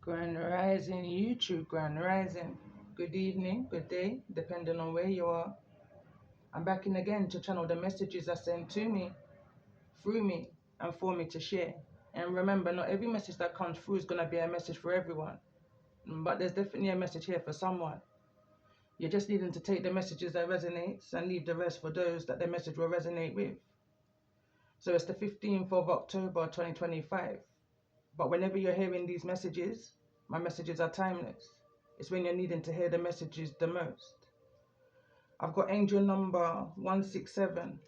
Grand Rising, YouTube Grand Rising. Good evening, good day, depending on where you are. I'm back in again to channel the messages I send to me, through me, and for me to share. And remember, not every message that comes through is going to be a message for everyone. But there's definitely a message here for someone. You're just needing to take the messages that resonates and leave the rest for those that the message will resonate with. So it's the 15th of October 2025. But whenever you're hearing these messages, my messages are timeless. It's when you're needing to hear the messages the most. I've got angel number 167.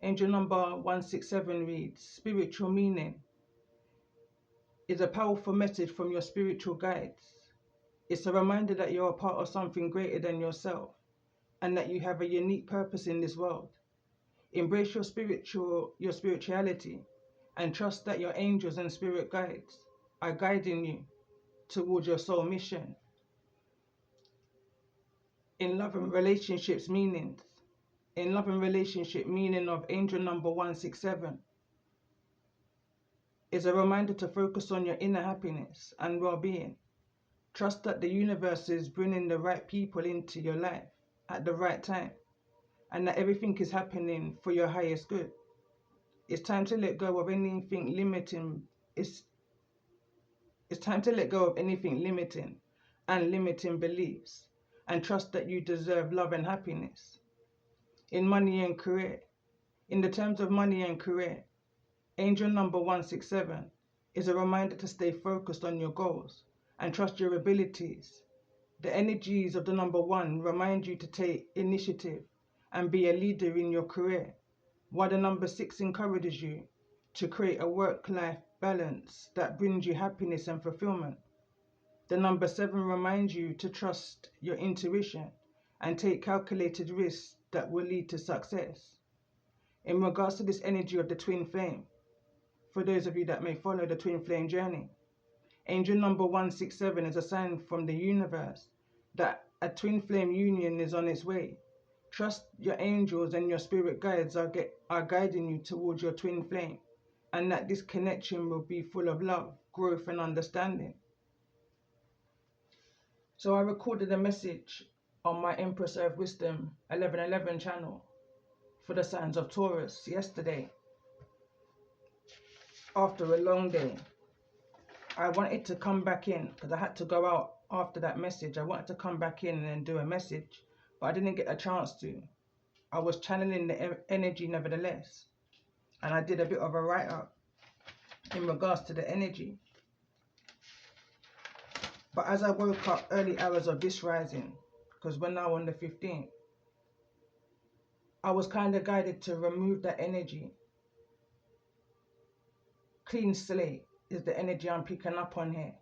Angel number 167 reads, spiritual meaning is a powerful message from your spiritual guides. It's a reminder that you're a part of something greater than yourself and that you have a unique purpose in this world. Embrace your spirituality and trust that your angels and spirit guides are guiding you towards your soul mission. In love and relationships meanings. In love and relationship meaning of angel number 167 is a reminder to focus on your inner happiness and well-being. Trust that the universe is bringing the right people into your life at the right time and that everything is happening for your highest good. It's time to let go of anything limiting. It's time to let go of anything limiting and limiting beliefs and trust that you deserve love and happiness. In money and career. In the terms of money and career, angel number 167 is a reminder to stay focused on your goals and trust your abilities. The energies of the number 1 remind you to take initiative and be a leader in your career, while the number 6 encourages you to create a work-life balance that brings you happiness and fulfillment. The number 7 reminds you to trust your intuition and take calculated risks that will lead to success. In regards to this energy of the twin flame, for those of you that may follow the twin flame journey, angel number 167 is a sign from the universe that a twin flame union is on its way. Trust your angels and your spirit guides are guiding you towards your twin flame, and that this connection will be full of love, growth, and understanding. So I recorded a message on my Empress Earth Wisdom 1111 channel for the signs of Taurus yesterday. After a long day, I wanted to come back in because I had to go out after that message. I wanted to come back in and do a message, but I didn't get a chance to. I was channeling the energy nevertheless, and I did a bit of a write-up in regards to the energy. But as I woke up early hours of this rising, because we're now on the 15th, I was kind of guided to remove that energy. Clean slate is the energy I'm picking up on here.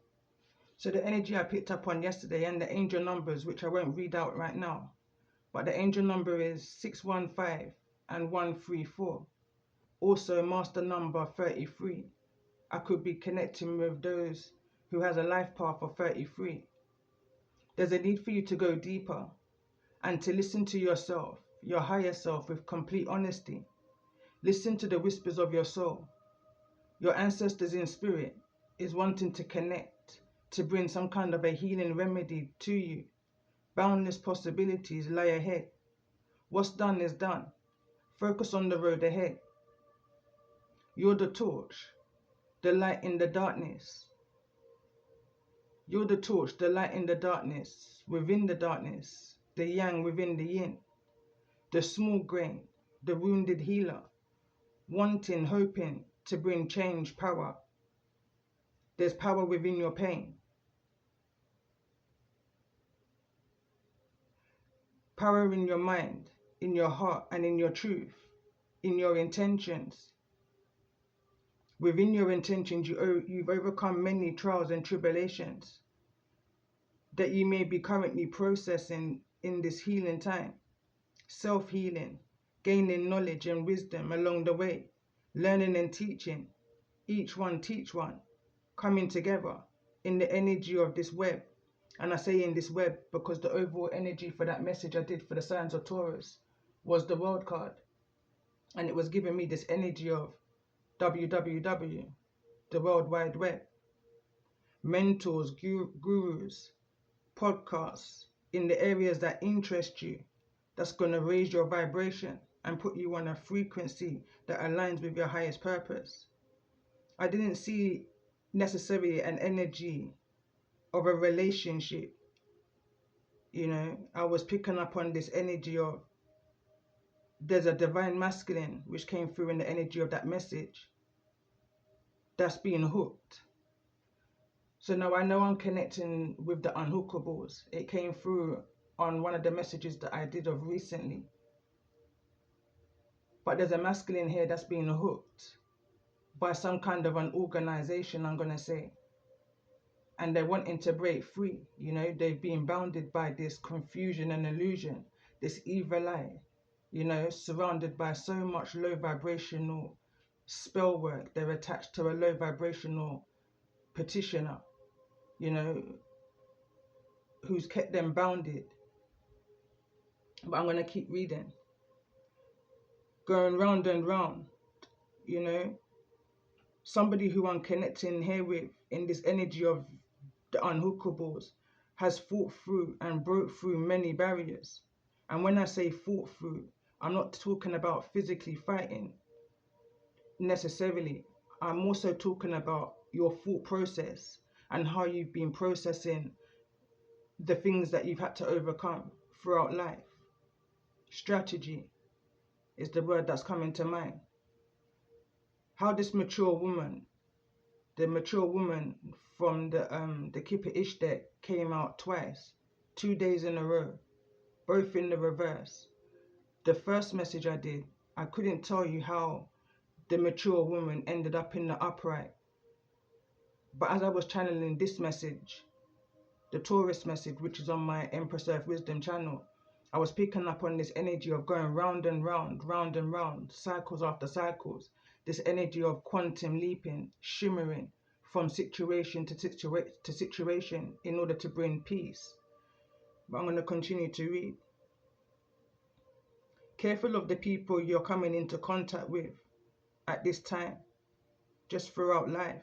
So the energy I picked up on yesterday and the angel numbers, which I won't read out right now, but the angel number is 615 and 134. Also master number 33. I could be connecting with those who has a life path of 33. There's a need for you to go deeper and to listen to yourself, your higher self, with complete honesty. Listen to the whispers of your soul. Your ancestors in spirit is wanting to connect, to bring some kind of a healing remedy to you. Boundless possibilities lie ahead. What's done is done. Focus on the road ahead. You're the torch, the light in the darkness. You're the torch, the light in the darkness, within the darkness, the yang within the yin, the small grain, the wounded healer, wanting, hoping to bring change, power. There's power within your pain. Power in your mind, in your heart, and in your truth, in your intentions. Within your intentions, you've overcome many trials and tribulations that you may be currently processing in this healing time. Self-healing, gaining knowledge and wisdom along the way, learning and teaching, each one teach one, coming together in the energy of this web. And I say in this web because the overall energy for that message I did for the signs of Taurus was the world card. And it was giving me this energy of www, the World Wide Web. mentors, gurus, podcasts in the areas that interest you, that's going to raise your vibration and put you on a frequency that aligns with your highest purpose. I didn't see necessarily an energy of a relationship. I was picking up on this energy of there's a divine masculine which came through in the energy of that message that's being hooked. So now I know I'm connecting with the unhookables. It came through on one of the messages that I did of recently. But there's a masculine here that's being hooked by some kind of an organization, I'm going to say. And they're wanting to break free. They've been bounded by this confusion and illusion, this evil eye, surrounded by so much low vibrational spell work. They're attached to a low vibrational petitioner, who's kept them bounded. But I'm going to keep reading. Going round and round, somebody who I'm connecting here with in this energy of the unhookables has fought through and broke through many barriers. And when I say fought through, I'm not talking about physically fighting necessarily. I'm also talking about your thought process and how you've been processing the things that you've had to overcome throughout life. Strategy is the word that's coming to mind. How this mature woman, the mature woman from the Kipper Ish deck, came out twice, 2 days in a row, both in the reverse. The first message I did, I couldn't tell you how the mature woman ended up in the upright. But as I was channeling this message, the Taurus message, which is on my Empress Earth Wisdom channel, I was picking up on this energy of going round and round, round and round, cycles after cycles. This energy of quantum leaping, shimmering from situation to situation in order to bring peace. But I'm going to continue to read. Careful of the people you're coming into contact with at this time, just throughout life.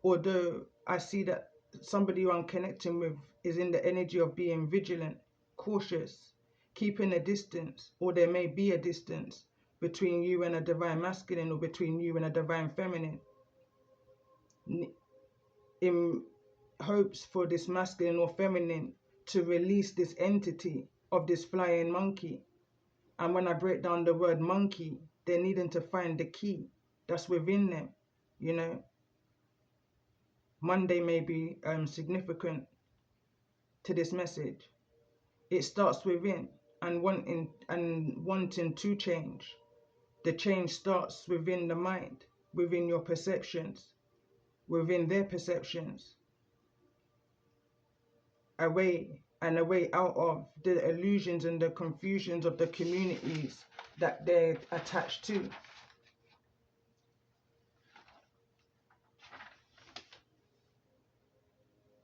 Although I see that somebody who I'm connecting with is in the energy of being vigilant, cautious, keeping a distance, or there may be a distance between you and a divine masculine or between you and a divine feminine, in hopes for this masculine or feminine to release this entity of this flying monkey. And when I break down the word monkey, they're needing to find the key that's within them. Monday may be significant to this message. It starts within and wanting to change. The change starts within the mind, within your perceptions, within their perceptions. A way out of the illusions and the confusions of the communities that they're attached to.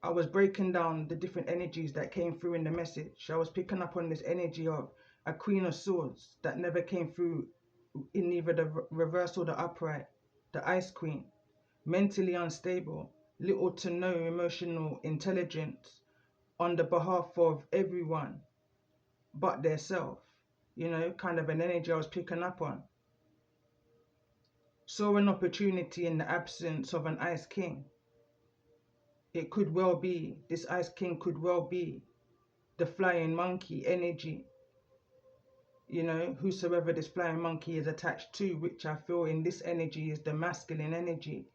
I was breaking down the different energies that came through in the message. I was picking up on this energy of a Queen of Swords that never came through in either the reverse or the upright. The Ice Queen, mentally unstable, little to no emotional intelligence on the behalf of everyone but their self. Kind of an energy I was picking up on. Saw an opportunity in the absence of an Ice King. It could well be, this Ice King could well be the flying monkey energy. Whosoever this flying monkey is attached to, which I feel in this energy is the masculine energy.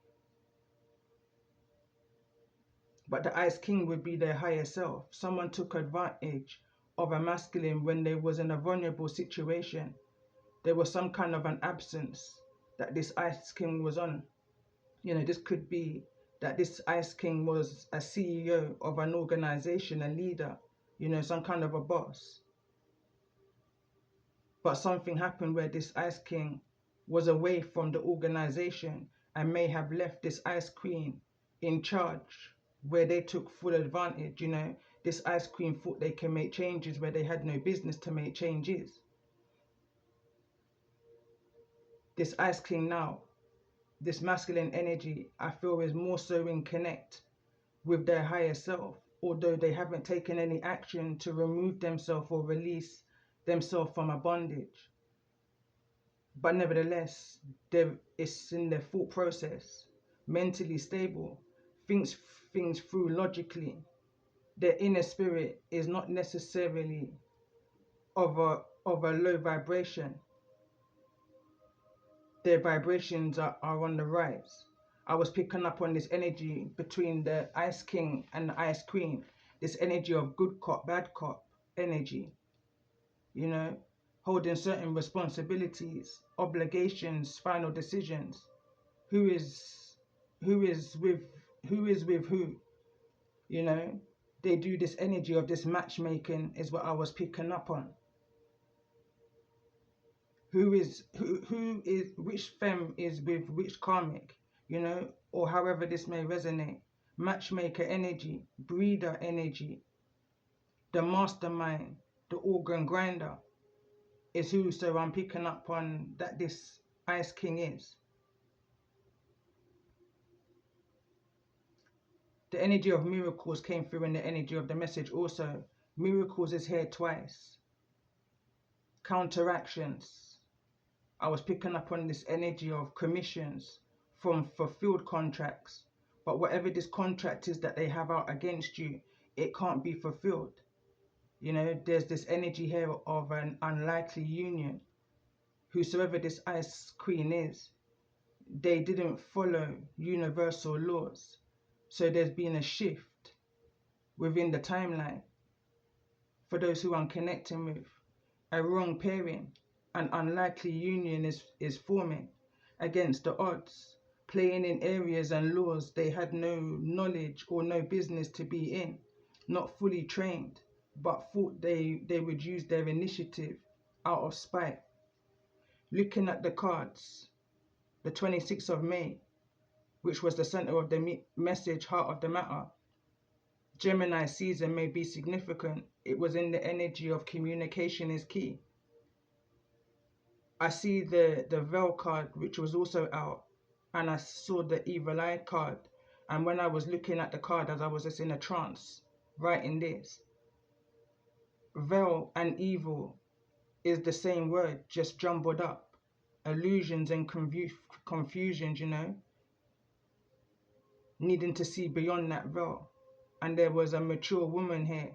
But the Ice King would be their higher self. Someone took advantage of a masculine when they was in a vulnerable situation. There was some kind of an absence that this Ice King was on. This could be that this Ice King was a CEO of an organization, a leader, some kind of a boss. But something happened where this Ice King was away from the organization and may have left this Ice Queen in charge, where they took full advantage. This Ice Queen thought they can make changes where they had no business to make changes. This Ice King now, this masculine energy, I feel is more so in connect with their higher self, although they haven't taken any action to remove themselves or release themselves from a bondage. But nevertheless, it's in their thought process, mentally stable, thinks things through logically. Their inner spirit is not necessarily of a low vibration. Their vibrations are on the rise. I was picking up on this energy between the Ice King and the Ice Queen, this energy of good cop, bad cop energy, you know, holding certain responsibilities, obligations, final decisions. Who is who is with who is with who, you know? They do this energy of this matchmaking is what I was picking up on. Who is which femme is with which karmic, you know, or however this may resonate. Matchmaker energy, breeder energy, the mastermind, the organ grinder is who. So I'm picking up on that this Ice King is. The energy of miracles came through in the energy of the message also. Miracles is here twice. Counteractions. I was picking up on this energy of commissions from fulfilled contracts. But whatever this contract is that they have out against you, it can't be fulfilled. You know, there's this energy here of an unlikely union. Whosoever this Ice Queen is, they didn't follow universal laws. So there's been a shift within the timeline for those who I'm connecting with. A wrong pairing, an unlikely union is forming against the odds, playing in areas and laws they had no knowledge or no business to be in, not fully trained, but thought they would use their initiative out of spite. Looking at the cards, the 26th of May, which was the center of the message, heart of the matter, Gemini season may be significant. It was in the energy of communication is key. I see the Veil card, which was also out, and I saw the Evil Eye card. And when I was looking at the card, as I was just in a trance, writing this, Veil and evil is the same word, just jumbled up. Illusions and confusions, you know, needing to see beyond that veil. And there was a mature woman here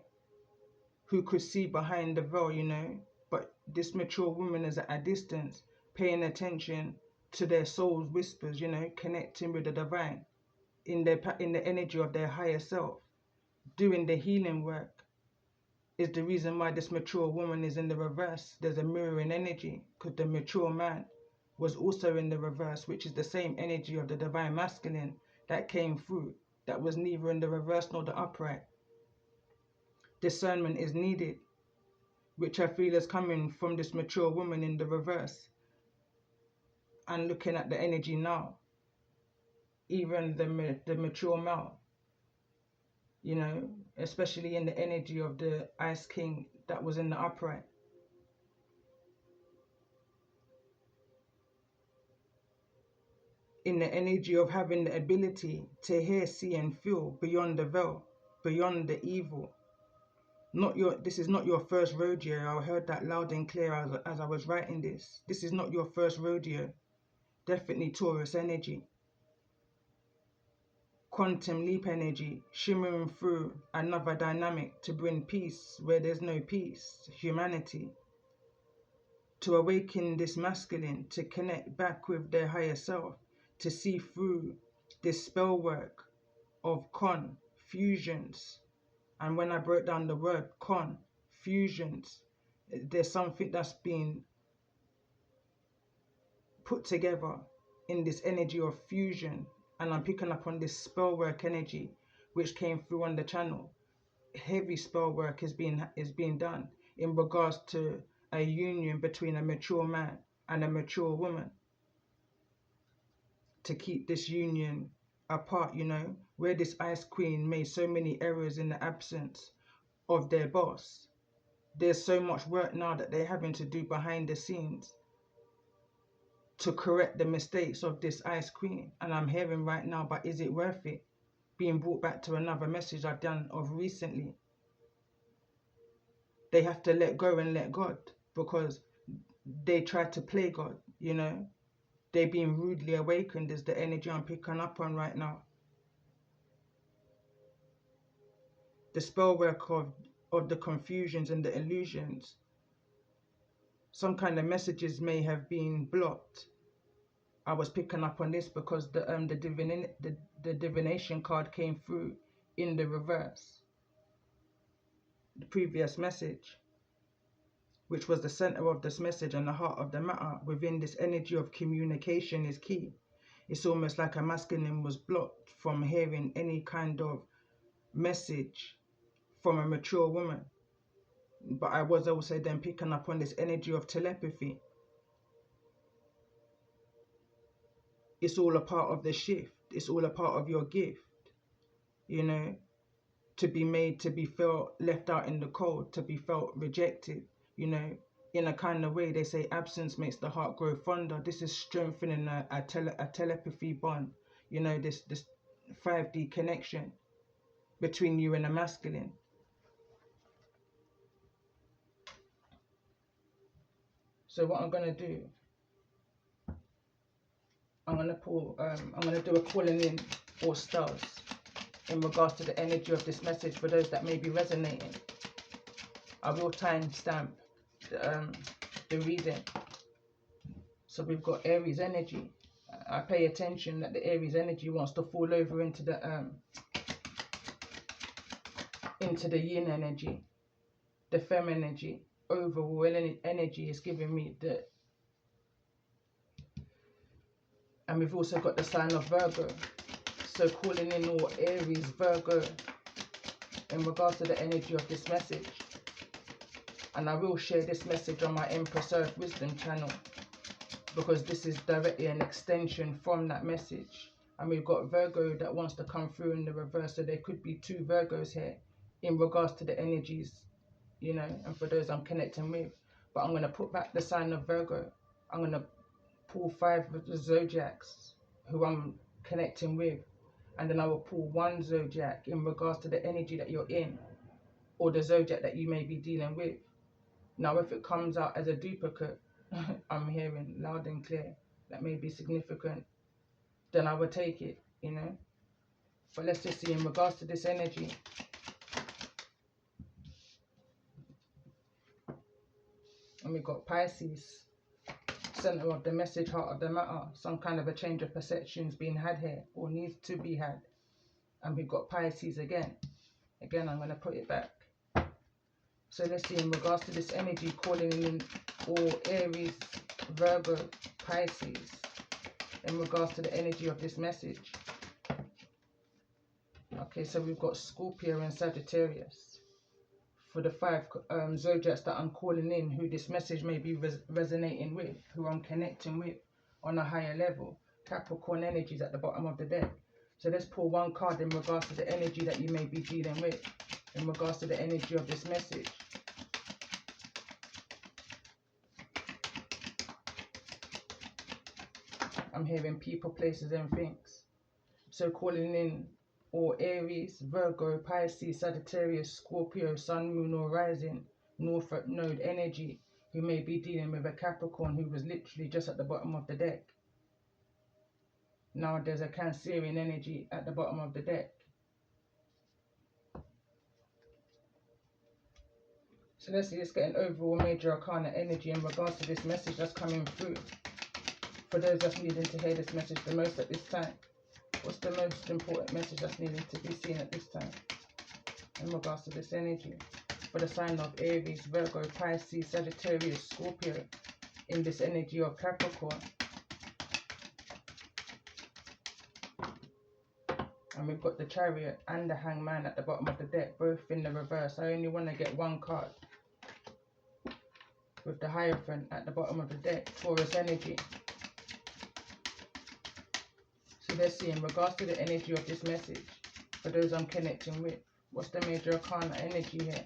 who could see behind the veil, you know, but this mature woman is at a distance, paying attention to their soul's whispers, you know, connecting with the divine in the energy of their higher self, doing the healing work is the reason why this mature woman is in the reverse. There's a mirroring energy because the mature man was also in the reverse, which is the same energy of the divine masculine that came through, that was neither in the reverse nor the upright. Discernment is needed, which I feel is coming from this mature woman in the reverse. And looking at the energy now, even the mature male, you know, especially in the energy of the Ice King that was in the upright. In the energy of having the ability to hear, see and feel beyond the veil, beyond the evil. This is not your first rodeo. I heard that loud and clear as I was writing this. This is not your first rodeo. Definitely Taurus energy. Quantum leap energy, shimmering through another dynamic to bring peace where there's no peace, humanity. To awaken this masculine, to connect back with their higher self, to see through this spell work of confusions. And when I broke down the word confusions, there's something that's been put together in this energy of fusion. And I'm picking up on this spell work energy which came through on the channel. Heavy spell work is being done in regards to a union between a mature man and a mature woman, to keep this union apart, you know, where this Ice Queen made so many errors in the absence of their boss. There's so much work now that they're having to do behind the scenes to correct the mistakes of this Ice Queen. And I'm hearing right now, but is it worth it? being brought back to another message I've done of recently. They have to let go and let God, because they tried to play God, you know. They're being rudely awakened is the energy I'm picking up on right now. The spell work of the confusions and the illusions. Some kind of messages may have been blocked. I was picking up on this because the divination card came through in the reverse. The previous message, which was the center of this message and the heart of the matter within this energy of communication, is key. It's almost like a masculine was blocked from hearing any kind of message from a mature woman. But I was also then picking up on this energy of telepathy. It's all a part of the shift. It's all a part of your gift, you know, to be made to be felt left out in the cold, to be felt rejected, you know, in a kind of way. They say absence makes the heart grow fonder. This is strengthening a telepathy bond, you know, this 5D connection between you and the masculine. So what I'm gonna do, I'm gonna do a calling in or stars in regards to the energy of this message for those that may be resonating. I will timestamp the reading. So we've got Aries energy. I pay attention that the Aries energy wants to fall over into the yin energy, the fem energy. Overall energy is giving me the, and we've also got the sign of Virgo. So calling in all Aries, Virgo, in regards to the energy of this message. And I will share this message on my Empress Earth Wisdom channel, because this is directly an extension from that message. And we've got Virgo that wants to come through in the reverse. So there could be two Virgos here in regards to the energies, you know, and for those I'm connecting with. But I'm going to put back the sign of Virgo. I'm going to pull 5 of the zodiacs who I'm connecting with. And then I will pull 1 zodiac in regards to the energy that you're in, or the zodiac that you may be dealing with. Now, if it comes out as a duplicate, I'm hearing loud and clear, that may be significant, then I would take it, you know. But let's just see in regards to this energy. And we've got Pisces, center of the message, heart of the matter. Some kind of a change of perceptions being had here, or needs to be had. And we've got Pisces again. Again, I'm going to put it back. So let's see in regards to this energy, calling in all Aries, Virgo, Pisces, in regards to the energy of this message. Okay, so we've got Scorpio and Sagittarius. For the 5 zodiacs that I'm calling in, who this message may be resonating with, who I'm connecting with on a higher level. Capricorn energies at the bottom of the deck. So let's pull 1 card in regards to the energy that you may be dealing with, in regards to the energy of this message. I'm hearing people, places and things. So calling in all Aries, Virgo, Pisces, Sagittarius, Scorpio, Sun, Moon or Rising, North Node energy, who may be dealing with a Capricorn who was literally just at the bottom of the deck. Now there's a Cancerian energy at the bottom of the deck. So let's see, let's get an overall major arcana energy in regards to this message that's coming through. For those that's needing to hear this message the most at this time. What's the most important message that's needing to be seen at this time in regards to this energy? For the sign of Aries, Virgo, Pisces, Sagittarius, Scorpio, in this energy of Capricorn. And we've got the Chariot and the Hangman at the bottom of the deck, both in the reverse. I only want to get 1 card. With the Hierophant at the bottom of the deck, Taurus energy. So let's see, in regards to the energy of this message, for those I'm connecting with, what's the major arcana energy here?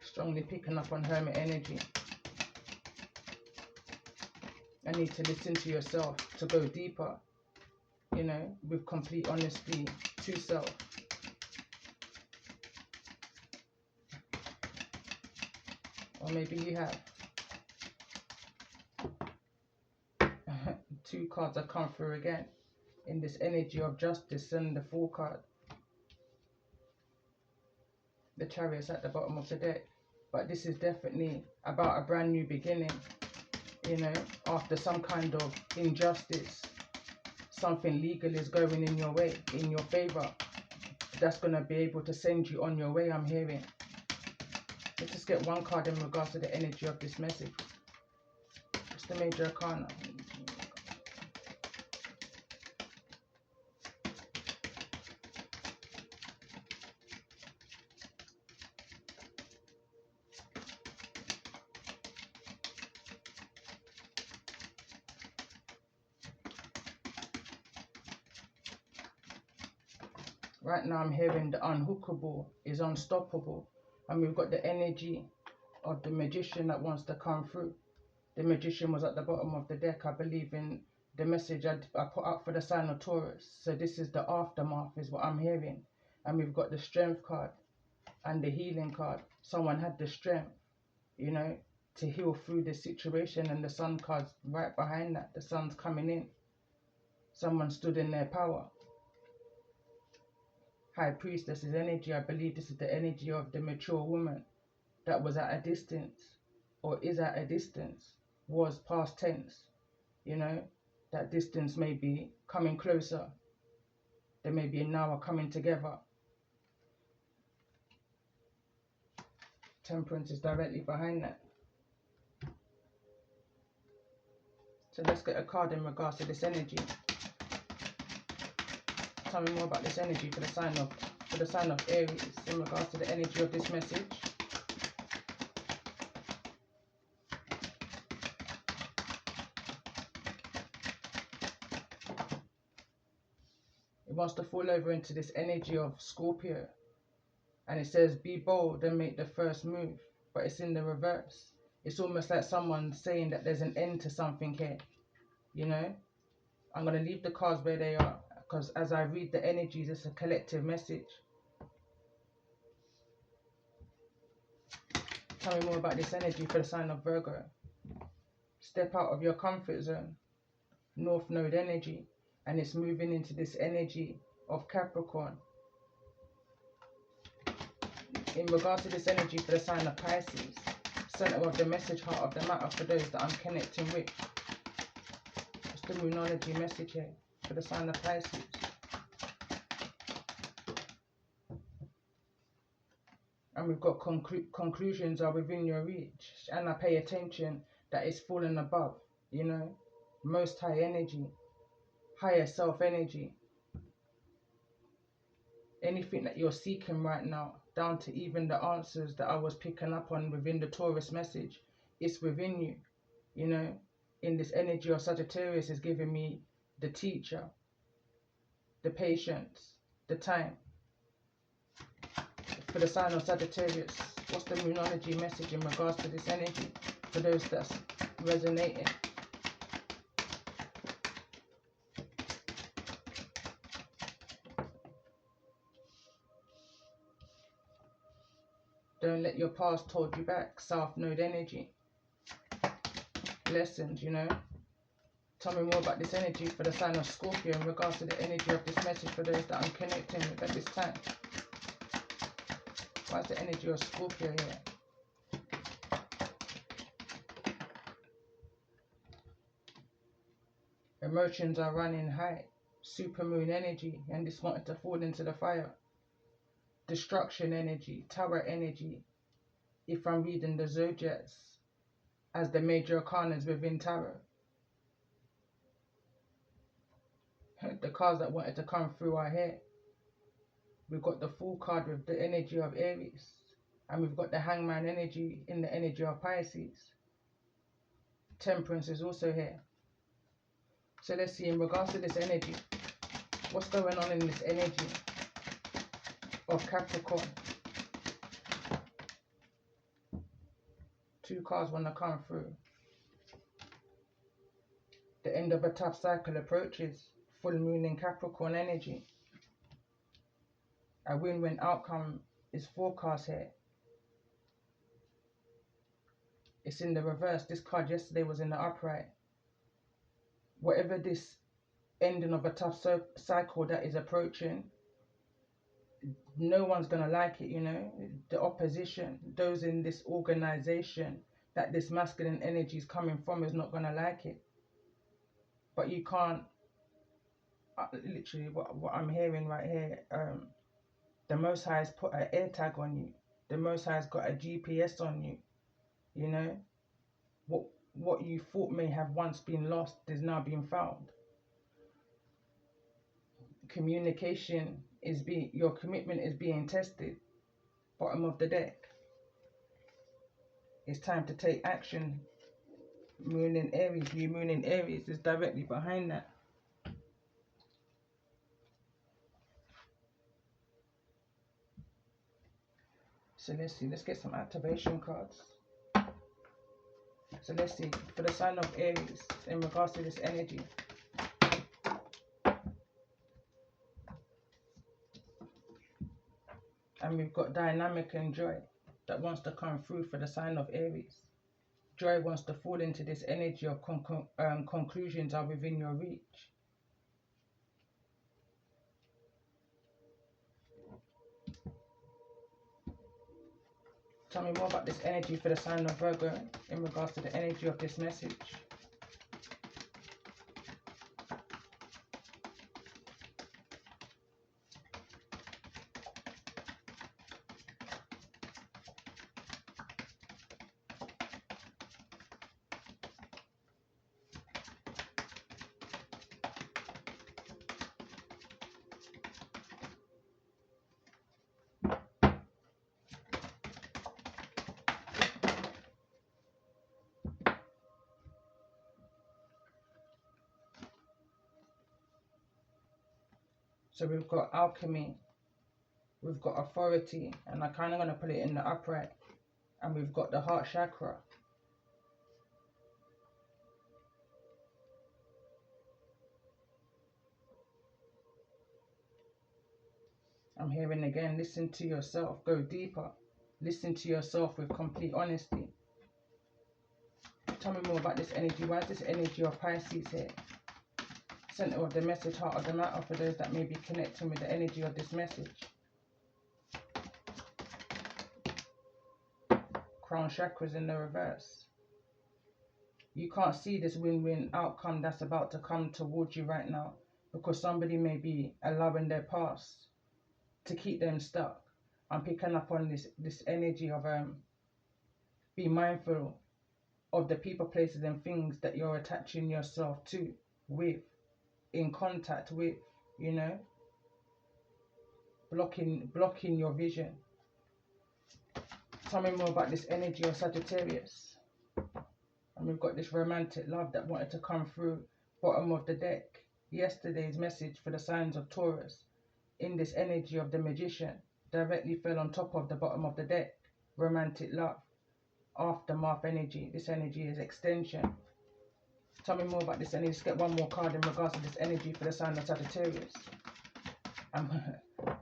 Strongly picking up on Hermit energy. I need to listen to yourself to go deeper, you know, with complete honesty to self. Or maybe you have. 2 cards have come through again in this energy of justice, and the Fool card. The Chariot's at the bottom of the deck. But this is definitely about a brand new beginning, you know, after some kind of injustice. Something legal is going in your way, in your favor. That's going to be able to send you on your way, I'm hearing. Let's just get 1 card in regards to the energy of this message. What's the Major Arcana? Right now I'm hearing the unhookable is unstoppable. And we've got the energy of the Magician that wants to come through. The Magician was at the bottom of the deck, I believe, in the message I put up for the sign of Taurus. So this is the aftermath is what I'm hearing. And we've got the Strength card and the Healing card. Someone had the strength, you know, to heal through the situation, and the Sun card's right behind that. The Sun's coming in. Someone stood in their power. High Priestess's energy, I believe this is the energy of the mature woman that was at a distance, or is at a distance, was past tense, you know, that distance may be coming closer. They may be now are coming together. Temperance is directly behind that. So let's get a card in regards to this energy. Tell me more about this energy for the sign of Aries in regards to the energy of this message. It wants to fall over into this energy of Scorpio, and it says be bold and make the first move, but it's in the reverse. It's almost like someone saying that there's an end to something here, you know. I'm going to leave the cards where they are, because as I read the energies, it's a collective message. Tell me more about this energy for the sign of Virgo. Step out of your comfort zone. North Node energy, and it's moving into this energy of Capricorn. In regards to this energy for the sign of Pisces, center of the message, heart of the matter for those that I'm connecting with. What's the Moonology message here for the sign of Pisces? And we've got conclusions are within your reach, and I pay attention that it's fallen above, you know, most high energy, higher self energy. Anything that you're seeking right now, down to even the answers that I was picking up on within the Taurus message, it's within you, you know. In this energy of Sagittarius is giving me the teacher, the patience, the time. For the sign of Sagittarius, what's the Moonology message in regards to this energy for those that's resonating? Don't let your past hold you back. South Node energy. Lessons, you know. Tell me more about this energy for the sign of Scorpio in regards to the energy of this message for those that I'm connecting with at this time. Why is the energy of Scorpio here? Emotions are running high. Supermoon energy, and this wanted to fall into the fire. Destruction energy, Tower energy. If I'm reading the zodiacs as the major arcanas within tarot. The cards that wanted to come through are here. We've got the Fool card with the energy of Aries, and we've got the Hangman energy in the energy of Pisces. Temperance is also here. So let's see in regards to this energy, what's going on in this energy of Capricorn. 2 cards want to come through. end of a tough cycle approaches. Full moon in Capricorn energy. A win-win outcome is forecast here. It's in the reverse. This card yesterday was in the upright. Whatever this ending of a tough cycle that is approaching, no one's going to like it, you know. The opposition, those in this organization that this masculine energy is coming from, is not going to like it. But you can't, literally what I'm hearing right here, the Most High has put an air tag on you. The Most High has got a GPS on you, you know. What you thought may have once been lost is now being found. Communication is your commitment is being tested. Bottom of the deck. It's time to take action. Moon in Aries, new moon in Aries is directly behind that. So let's see, let's get some activation cards. So let's see, for the sign of Aries, in regards to this energy. And we've got dynamic and joy that wants to come through for the sign of Aries. Joy wants to fall into this energy of conclusions are within your reach. Tell me more about this energy for the sign of Virgo in regards to the energy of this message. So we've got alchemy, we've got authority, and I'm kind of going to put it in the upright. And we've got the heart chakra. I'm hearing again, listen to yourself, go deeper. Listen to yourself with complete honesty. Tell me more about this energy. Why is this energy of Pisces here? Center of the message, heart of the matter, for those that may be connecting with the energy of this message. Crown chakras in the reverse. You can't see this win-win outcome that's about to come towards you right now, because somebody may be allowing their past to keep them stuck. I'm picking up on this energy of be mindful of the people, places and things that you're attaching yourself to, with, in contact with, you know, blocking your vision. Tell me more about this energy of Sagittarius. And we've got this romantic love that wanted to come through. Bottom of the deck, yesterday's message for the signs of Taurus, in this energy of the Magician, directly fell on top of the bottom of the deck. Romantic love, aftermath energy. This energy is extension. Tell me more about this energy. Let's get one more card in regards to this energy for the sign of Sagittarius. And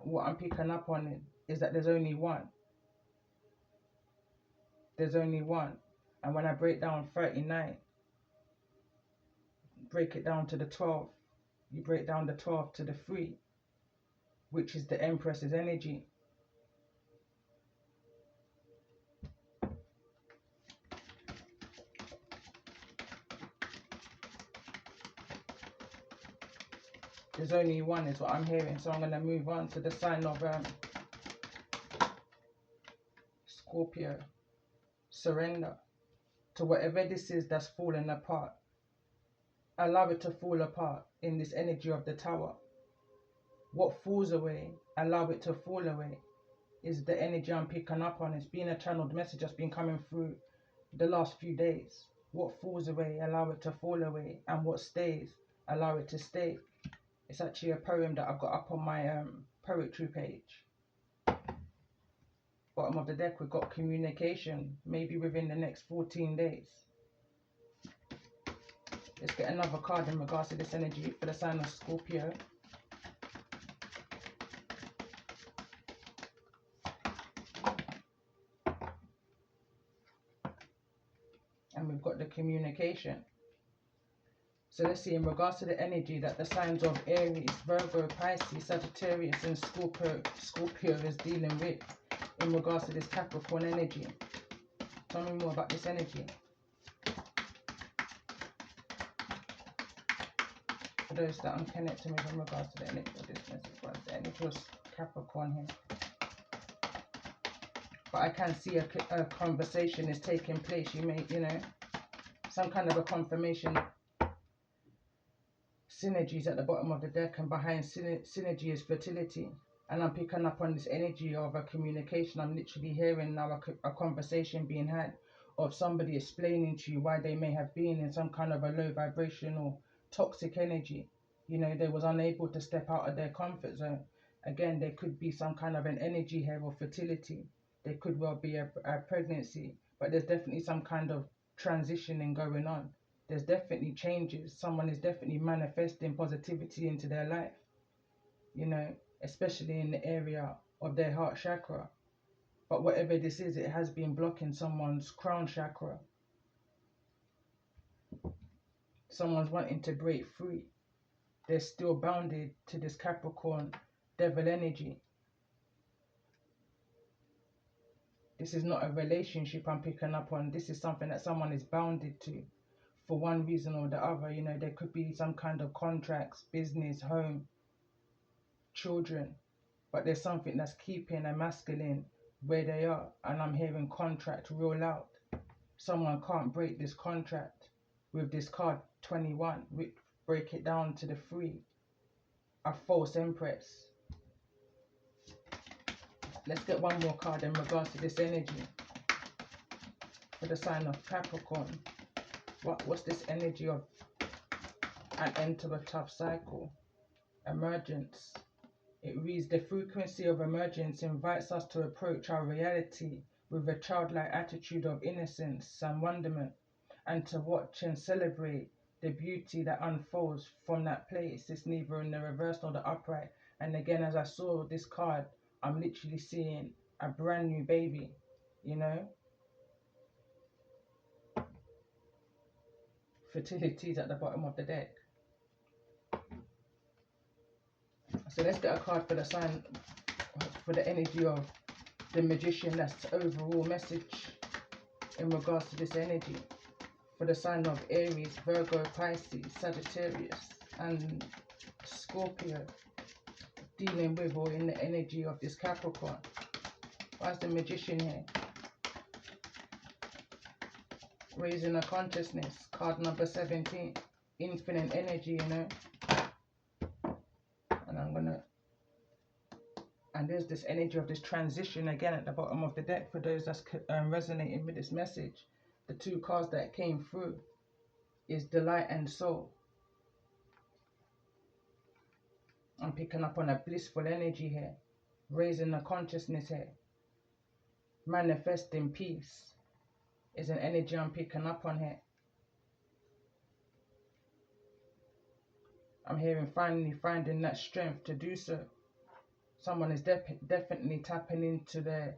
what I'm picking up on is that there's only one. There's only one. And when I break down 39, break it down to the 12. You break down the 12 to the 3, which is the Empress's energy. There's only one is what I'm hearing. So I'm going to move on to the sign of Scorpio. Surrender to whatever this is that's falling apart. Allow it to fall apart in this energy of the Tower. What falls away, allow it to fall away, is the energy I'm picking up on. It's been a channeled message that's been coming through the last few days. What falls away, allow it to fall away. And what stays, allow it to stay. It's actually a poem that I've got up on my poetry page. Bottom of the deck, we've got communication, maybe within the next 14 days. Let's get another card in regards to this energy for the sign of Scorpio. And we've got the communication. So let's see, in regards to the energy that the signs of Aries, Virgo, Pisces, Sagittarius and Scorpio is dealing with in regards to this Capricorn energy. Tell me more about this energy. For those that I'm connecting with in regards to the energy of this message, what's the energy was Capricorn here? But I can see a conversation is taking place. You may, you know, some kind of a confirmation. Synergies at the bottom of the deck, and behind synergy is fertility. And I'm picking up on this energy of a communication. I'm literally hearing now a conversation being had of somebody explaining to you why they may have been in some kind of a low vibrational toxic energy. You know, they was unable to step out of their comfort zone. Again, there could be some kind of an energy here of fertility. There could well be a pregnancy, but there's definitely some kind of transitioning going on. There's definitely changes. Someone is definitely manifesting positivity into their life, you know, especially in the area of their heart chakra. But whatever this is, it has been blocking someone's crown chakra. Someone's wanting to break free. They're still bounded to this Capricorn devil energy. This is not a relationship I'm picking up on. This is something that someone is bounded to for one reason or the other. You know, there could be some kind of contracts, business, home, children, but there's something that's keeping a masculine where they are. And I'm hearing contract real loud. Someone can't break this contract with this card 21, which break it down to the 3, a false empress. Let's get one more card in regards to this energy for the sign of Capricorn. What's this energy of an end to a tough cycle? Emergence. It reads, the frequency of emergence invites us to approach our reality with a childlike attitude of innocence and wonderment, and to watch and celebrate the beauty that unfolds from that place. It's neither in the reverse nor the upright. And again, as I saw this card, I'm literally seeing a brand new baby, you know. Fertility is at the bottom of the deck. So let's get a card for the sign, for the energy of the Magician. That's the overall message in regards to this energy. For the sign of Aries, Virgo, Pisces, Sagittarius and Scorpio, dealing with or in the energy of this Capricorn. Why's the Magician here? Raising a consciousness, card number 17, infinite energy, you know. And there's this energy of this transition again at the bottom of the deck for those that's resonating with this message. The 2 cards that came through is Delight and Soul. I'm picking up on a blissful energy here, raising the consciousness here. Manifesting peace is an energy I'm picking up on here. I'm hearing finally finding that strength to do so. Someone is definitely tapping into their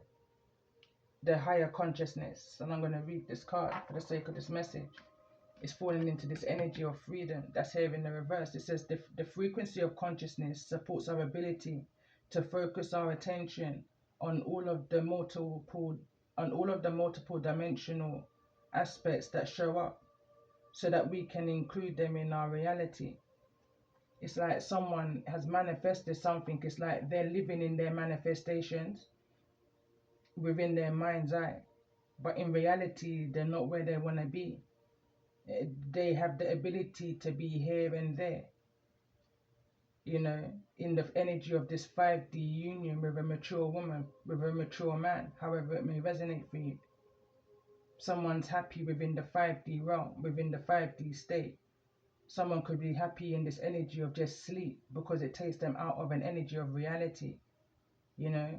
higher consciousness. And I'm going to read this card for the sake of this message. It's falling into this energy of freedom that's here in the reverse. It says the frequency of consciousness supports our ability to focus our attention on all of the multiple dimensional aspects that show up, so that we can include them in our reality. It's like someone has manifested something. It's like they're living in their manifestations within their mind's eye, but in reality they're not where they want to be. They have the ability to be here and there, you know, in the energy of this 5D union with a mature woman, with a mature man, however it may resonate for you. Someone's happy within the 5D realm, within the 5D state. Someone could be happy in this energy of just sleep because it takes them out of an energy of reality, you know.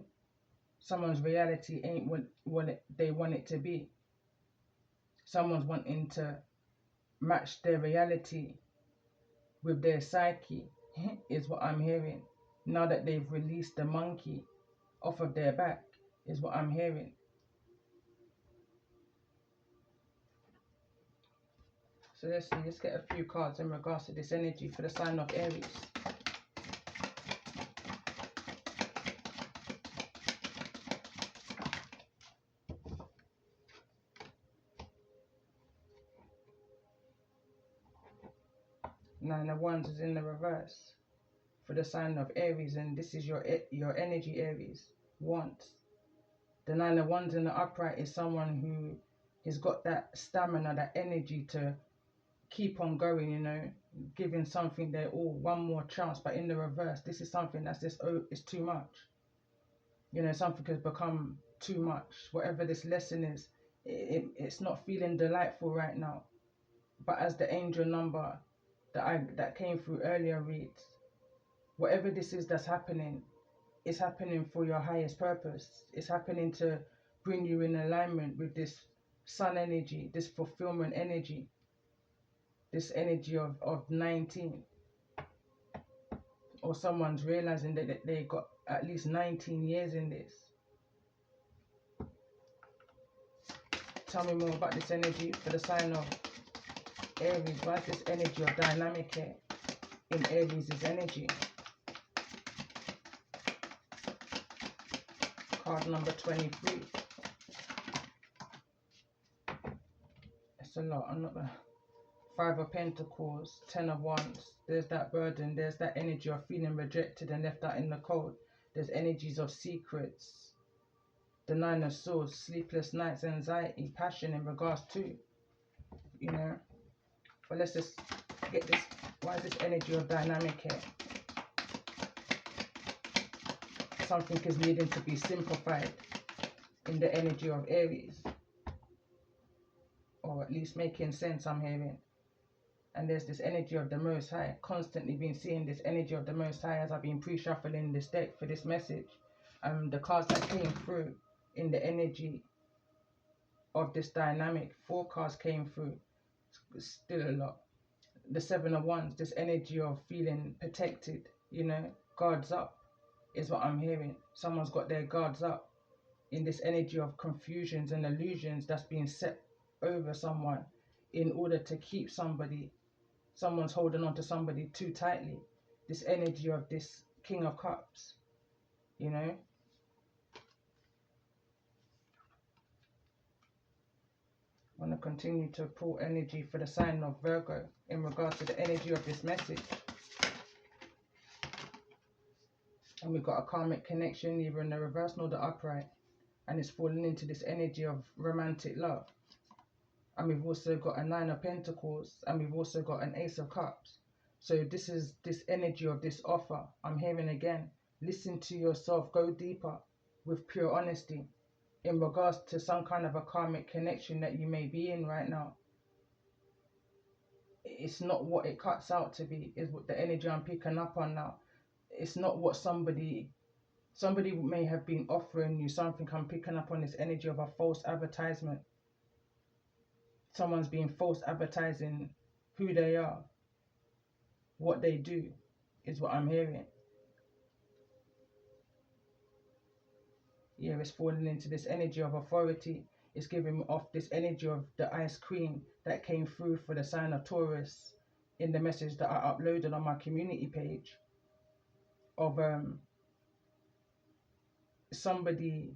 Someone's reality ain't what they want it to be. Someone's wanting to match their reality with their psyche, is what I'm hearing. Now that they've released the monkey off of their back, is what I'm hearing. So let's see, let's get a few cards in regards to this energy for the sign of Aries. Nine of Wands is in the reverse for the sign of Aries, and this is your energy, Aries. Wands. The Nine of Wands in the upright is someone who has got that stamina, that energy to keep on going, you know, giving something their all, one more chance. But in the reverse, this is something that's just, oh, it's too much. You know, something has become too much. Whatever this lesson is, it's not feeling delightful right now. But as the angel number that came through earlier reads, whatever this is that's happening, it's happening for your highest purpose. It's happening to bring you in alignment with this sun energy, this fulfillment energy, this energy of 19. Or someone's realizing that they got at least 19 years in this. Tell me more about this energy for the sign of Aries. Why is this energy of dynamic here in Aries' energy? Card number 23. It's a lot. I'm not the Five of Pentacles, Ten of Wands. There's that burden. There's that energy of feeling rejected and left out in the cold. There's energies of secrets. The Nine of Swords, sleepless nights, anxiety, passion in regards to, you know. But let's just get this. Why is this energy of dynamic here? Something is needing to be simplified in the energy of Aries. Or at least making sense, I'm hearing. And there's this energy of the Most High. Constantly been seeing this energy of the Most High as I've been pre-shuffling this deck for this message. The cards that came through in the energy of this dynamic, 4 cards came through. Still a lot. The Seven of Wands, this energy of feeling protected, you know, guards up is what I'm hearing. Someone's got their guards up in this energy of confusions and illusions that's being set over someone in order to keep somebody. Someone's holding on to somebody too tightly. This energy of this King of Cups, you know. I want to continue to pull energy for the sign of Virgo in regards to the energy of this message. And we've got a karmic connection, neither in the reverse nor the upright. And it's falling into this energy of romantic love. And we've also got a Nine of Pentacles, and we've also got an Ace of Cups. So this is this energy of this offer. I'm hearing again, listen to yourself, go deeper with pure honesty in regards to some kind of a karmic connection that you may be in right now. It's not what it cuts out to be, is what the energy I'm picking up on now. It's not what somebody may have been offering you something. I'm picking up on this energy of a false advertisement. Someone's being false advertising who they are, what they do, is what I'm hearing. Yeah, it's falling into this energy of authority. It's giving off this energy of the Ice Queen that came through for the sign of Taurus in the message that I uploaded on my community page of somebody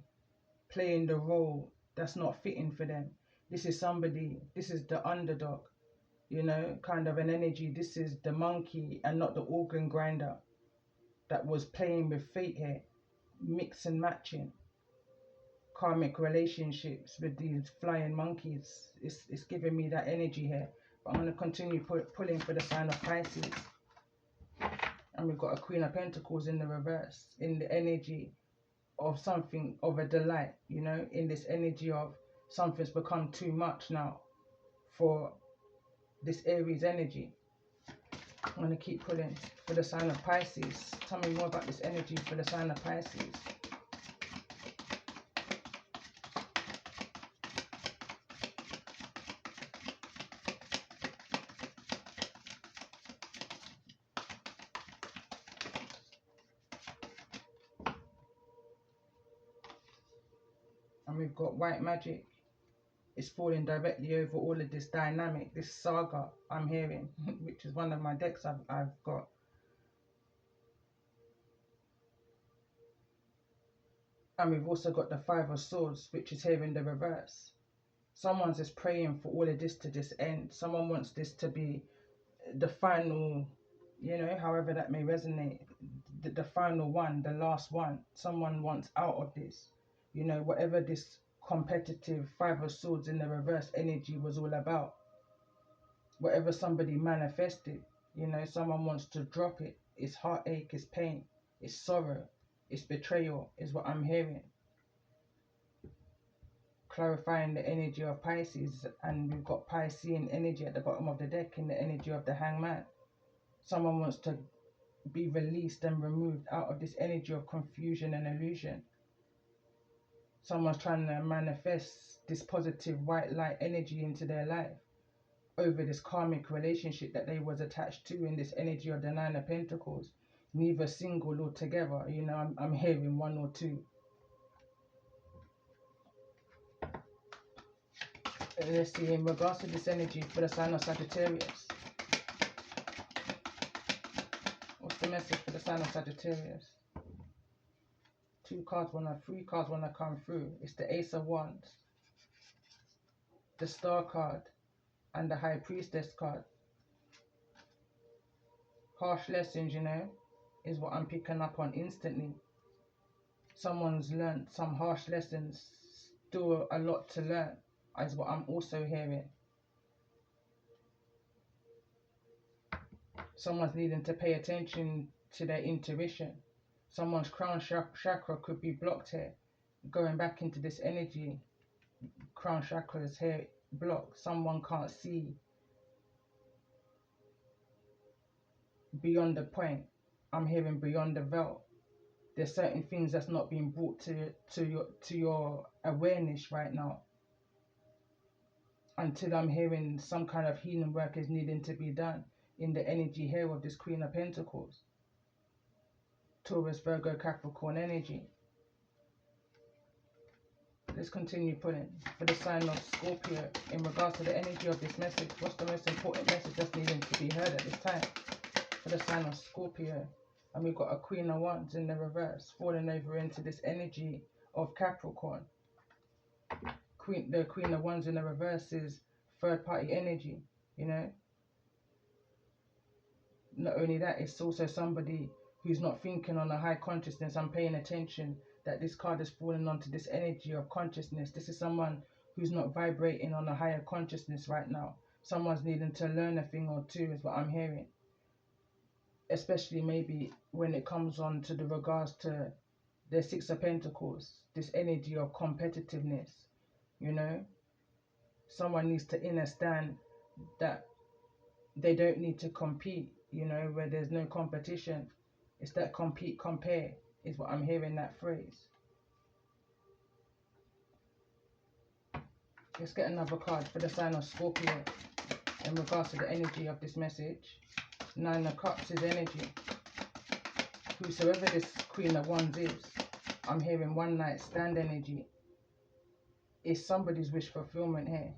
playing the role that's not fitting for them. This is the underdog, you know, kind of an energy. This is the monkey and not the organ grinder that was playing with fate here, mix and matching karmic relationships with these flying monkeys. It's giving me that energy here. But I'm going to continue pulling for the sign of Pisces. And we've got a Queen of Pentacles in the reverse, in the energy of something, of a delight, you know, in this energy of something's become too much now for this Aries energy. I'm going to keep pulling for the sign of Pisces. Tell me more about this energy for the sign of Pisces. we've got white magic. It's falling directly over all of this dynamic, this saga I'm hearing, which is one of my decks I've got. And we've also got the Five of Swords, which is here in the reverse. Someone's just praying for all of this to just end. Someone wants this to be the final, you know, however that may resonate, the final one, the last one. Someone wants out of this, you know, whatever this competitive Five of Swords in the reverse energy was all about. Whatever somebody manifested, you know, someone wants to drop it. It's heartache, it's pain, it's sorrow, it's betrayal, is what I'm hearing. Clarifying the energy of Pisces, and we've got Piscean energy at the bottom of the deck in the energy of the Hangman. Someone wants to be released and removed out of this energy of confusion and illusion. Someone's trying to manifest this positive white light energy into their life over this karmic relationship that they was attached to in this energy of the Nine of Pentacles. Neither single or together, you know, I'm hearing one or two. Let's see, in regards to this energy for the sign of Sagittarius. What's the message for the sign of Sagittarius? Three cards want to come through. It's the Ace of Wands, the Star card, and the High Priestess card. Harsh lessons, you know, is what I'm picking up on instantly. Someone's learned some harsh lessons, still a lot to learn, is what I'm also hearing. Someone's needing to pay attention to their intuition. Someone's crown chakra could be blocked here. Going back into this energy, crown chakra is here blocked. Someone can't see beyond the point. I'm hearing beyond the veil. There's certain things that's not being brought to your awareness right now. Until I'm hearing some kind of healing work is needing to be done in the energy here of this Queen of Pentacles. Taurus, Virgo, Capricorn energy. Let's continue pulling for the sign of Scorpio in regards to the energy of this message. What's the most important message that's needing to be heard at this time for the sign of Scorpio? And we've got a Queen of Wands in the reverse, falling over into this energy of Capricorn. The Queen of Wands in the reverse is third party energy, you know. Not only that, it's also somebody who's not thinking on a high consciousness. I'm paying attention that this card is falling onto this energy of consciousness. This is someone who's not vibrating on a higher consciousness right now. Someone's needing to learn a thing or two is what I'm hearing. Especially maybe when it comes on to the regards to the Six of Pentacles, this energy of competitiveness, you know. Someone needs to understand that they don't need to compete, you know, where there's no competition. It's that compete, compare is what I'm hearing, that phrase. Let's get another card for the sign of Scorpio in regards to the energy of this message. Nine of Cups is energy. Whosoever this Queen of Wands is, I'm hearing one night stand energy. It's somebody's wish fulfillment here.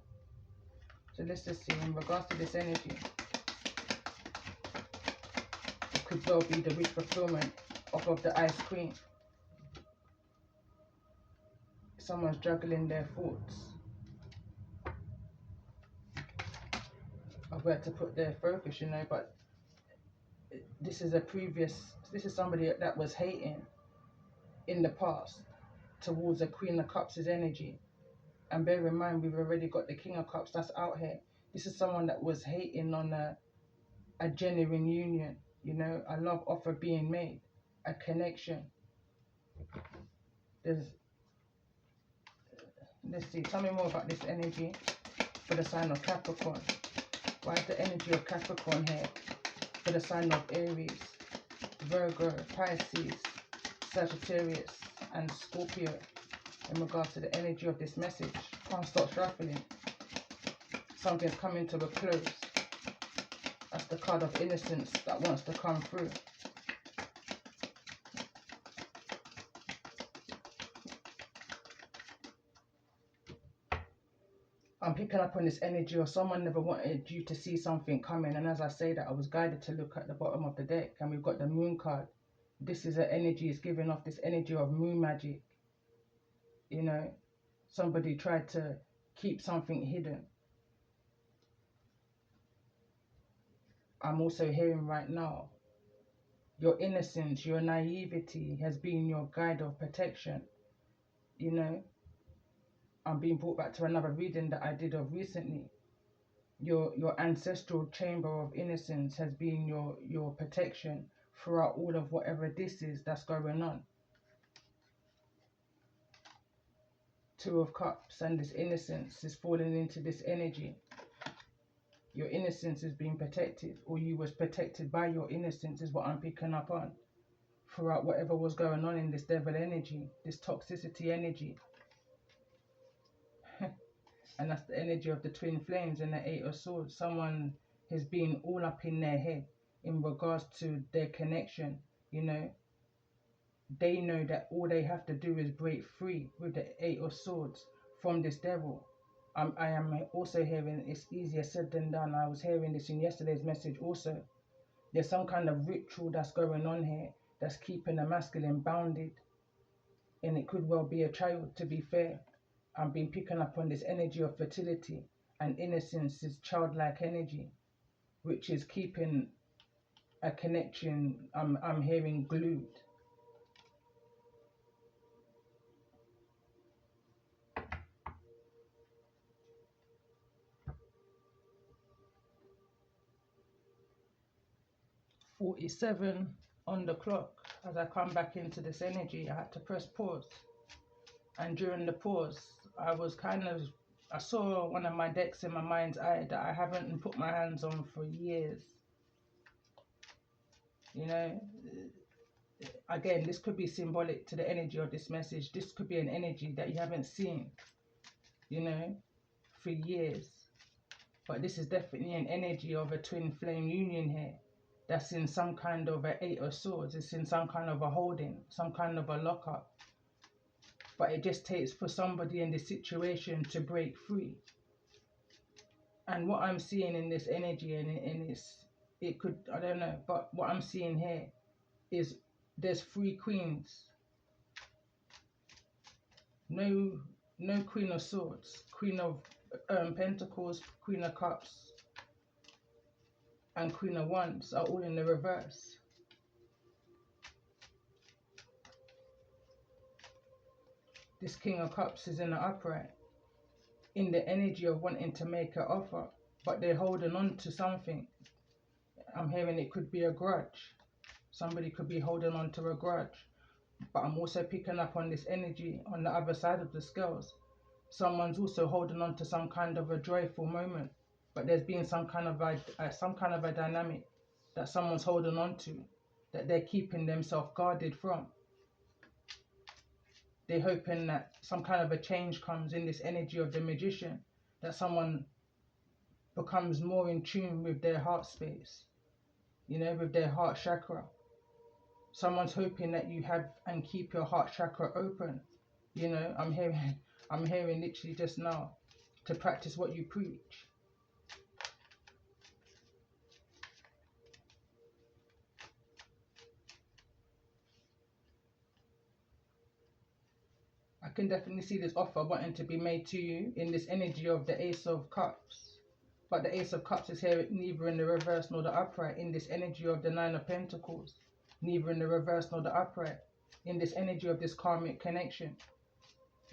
So let's just see in regards to this energy. It could well be the wish fulfillment of the Ice Queen. Someone's juggling their thoughts of where to put their focus, you know, but this is somebody that was hating in the past towards a Queen of Cups' energy. And bear in mind, we've already got the King of Cups that's out here. This is someone that was hating on a genuine union, you know, a love offer being made, a connection. Let's see, tell me more about this energy for the sign of Capricorn. Why is the energy of Capricorn here for the sign of Aries, Virgo, Pisces, Sagittarius, and Scorpio in regards to the energy of this message? Can't stop shuffling. Something's coming to a close. That's the card of innocence that wants to come through. I'm picking up on this energy, or someone never wanted you to see something coming. And as I say that, I was guided to look at the bottom of the deck, and we've got the moon card. This is an energy, it's giving off this energy of moon magic. You know, somebody tried to keep something hidden. I'm also hearing right now, your innocence, your naivety has been your guide of protection. You know, I'm being brought back to another reading that I did of recently. Your ancestral chamber of innocence has been your protection throughout all of whatever this is that's going on. Two of Cups, and this innocence is falling into this energy. Your innocence is being protected, or you was protected by your innocence, is what I'm picking up on throughout whatever was going on in this devil energy, this toxicity energy. And that's the energy of the twin flames and the Eight of Swords. Someone has been all up in their head in regards to their connection. You know, they know that all they have to do is break free with the Eight of Swords from this devil. I am also hearing it's easier said than done. I was hearing this in yesterday's message also. There's some kind of ritual that's going on here that's keeping the masculine bounded. And it could well be a child, to be fair. I've been picking up on this energy of fertility, and innocence is childlike energy, which is keeping a connection, I'm hearing, glued. .47 on the clock. As I come back into this energy, I had to press pause. And during the pause, I saw one of my decks in my mind's eye that I haven't put my hands on for years. You know, again, this could be symbolic to the energy of this message. This could be an energy that you haven't seen, you know, for years. But this is definitely an energy of a twin flame union here. That's in some kind of an Eight of Swords. It's in some kind of a holding, some kind of a lockup. But it just takes for somebody in this situation to break free. And what I'm seeing in this energy, it could, I don't know, but what I'm seeing here is there's 3 queens. No Queen of Swords, Queen of Pentacles, Queen of Cups, and Queen of Wands are all in the reverse. This King of Cups is in the upright, in the energy of wanting to make an offer, but they're holding on to something. I'm hearing it could be a grudge. Somebody could be holding on to a grudge. But I'm also picking up on this energy on the other side of the scales. Someone's also holding on to some kind of a joyful moment, but there's been some kind of a dynamic that someone's holding on to, that they're keeping themselves guarded from. They're hoping that some kind of a change comes in this energy of the magician, that someone becomes more in tune with their heart space, you know, with their heart chakra. Someone's hoping that you have and keep your heart chakra open. You know, I'm hearing literally just now, to practice what you preach. I can definitely see this offer wanting to be made to you in this energy of the Ace of Cups. But the Ace of Cups is here neither in the reverse nor the upright, in this energy of the Nine of Pentacles. Neither in the reverse nor the upright, in this energy of this karmic connection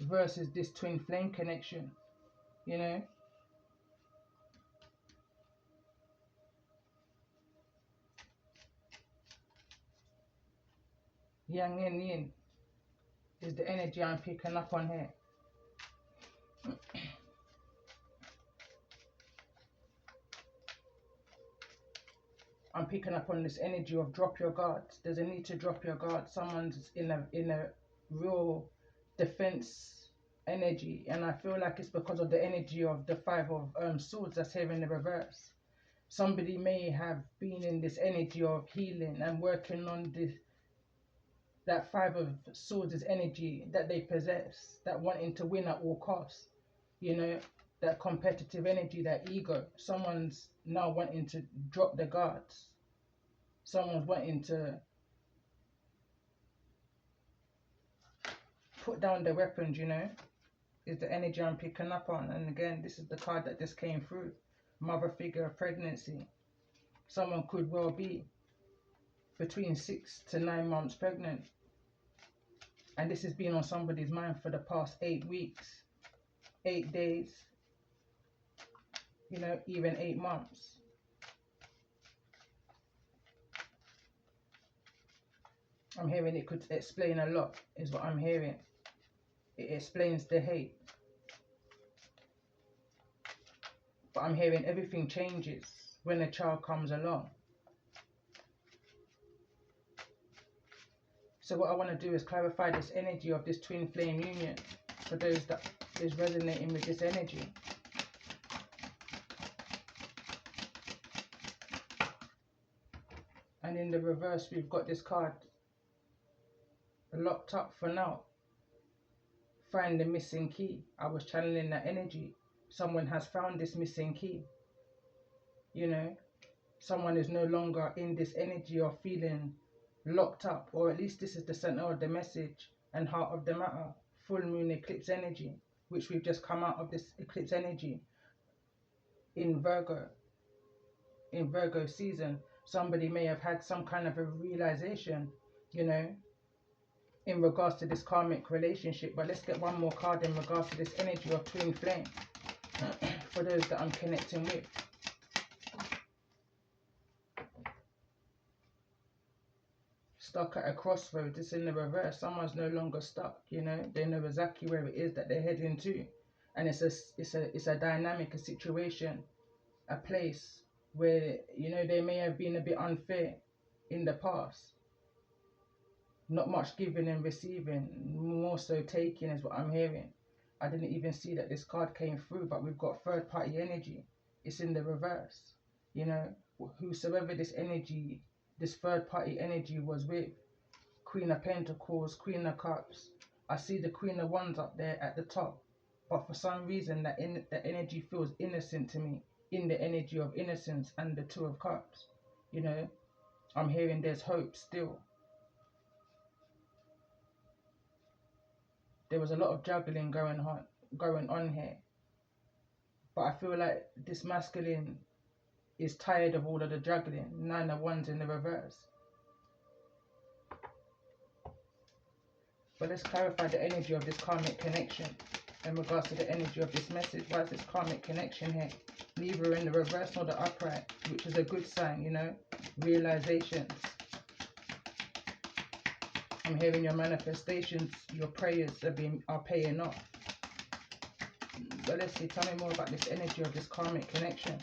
versus this twin flame connection, you know. Yang and yin is the energy I'm picking up on here. I'm picking up on this energy of drop your guard. There's a need to drop your guard. Someone's in a real defense energy, and I feel like it's because of the energy of the Five of Swords that's here in the reverse. Somebody may have been in this energy of healing and working on that Five of Swords' energy that they possess, that wanting to win at all costs, you know. that competitive energy, that ego. Someone's now wanting to drop the guards. Someone's wanting to put down the weapons, you know, is the energy I'm picking up on. And again, this is the card that just came through. Mother figure of pregnancy. Someone could well be between 6 to 9 months pregnant. And this has been on somebody's mind for the past 8 weeks, 8 days, you know, even 8 months. I'm hearing it could explain a lot, is what I'm hearing. It explains the hate. But I'm hearing everything changes when a child comes along. So what I want to do is clarify this energy of this twin flame union for those that is resonating with this energy. And in the reverse, we've got this card, locked up for now. Find the missing key. I was channeling that energy. Someone has found this missing key. You know, someone is no longer in this energy of feeling locked up, or at least this is the center of the message and heart of the matter. Full moon eclipse energy, which we've just come out of this eclipse energy in Virgo season. Somebody may have had some kind of a realization, you know, in regards to this karmic relationship. But let's get one more card in regards to this energy of twin flame for those that I'm connecting with. Stuck at a crossroads. It's in the reverse. Someone's no longer stuck, you know. They know exactly where it is that they're heading to. And it's a dynamic, a situation, a place where, you know, they may have been a bit unfair in the past. Not much giving and receiving, more so taking is what I'm hearing. I didn't even see that this card came through, but we've got third party energy. It's in the reverse. You know, whosoever this energy, this third party energy was with, Queen of Pentacles, Queen of Cups. I see the Queen of Wands up there at the top. But for some reason, that energy feels innocent to me, in the energy of innocence, and the Two of Cups. You know, I'm hearing there's hope still. There was a lot of juggling going on here. But I feel like this masculine is tired of all of the juggling. 9 of Wands in the reverse. But let's clarify the energy of this karmic connection in regards to the energy of this message. Why is this karmic connection here? Neither in the reverse nor the upright, which is a good sign, you know. Realizations. I'm hearing your manifestations, your prayers are paying off. But let's see, tell me more about this energy of this karmic connection.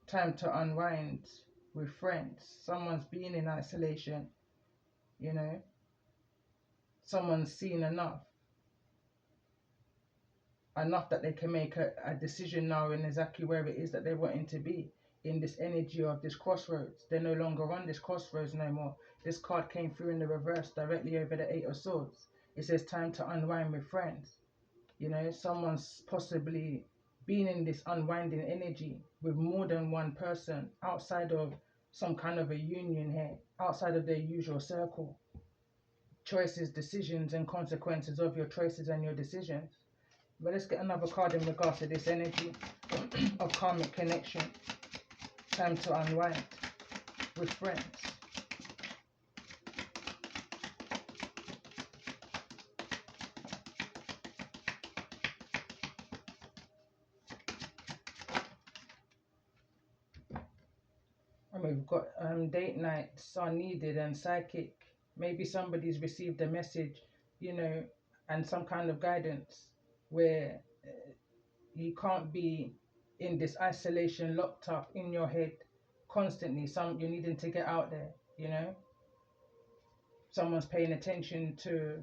Time to unwind with friends. Someone's been in isolation, you know. Someone's seen enough that they can make a decision now in exactly where it is that they're wanting to be. In this energy of this crossroads. They're no longer on this crossroads no more. This card came through in the reverse directly over the 8 of Swords. It says time to unwind with friends. You know, someone's possibly been in this unwinding energy with more than one person outside of some kind of a union here, outside of their usual circle. Choices, decisions, and consequences of your choices and your decisions. But let's get another card in regards to this energy of karmic connection. Time to unwind with friends. And we've got date nights are needed and psychic. Maybe somebody's received a message, you know, and some kind of guidance where you can't be in this isolation, locked up in your head constantly. You're needing to get out there, you know. Someone's paying attention to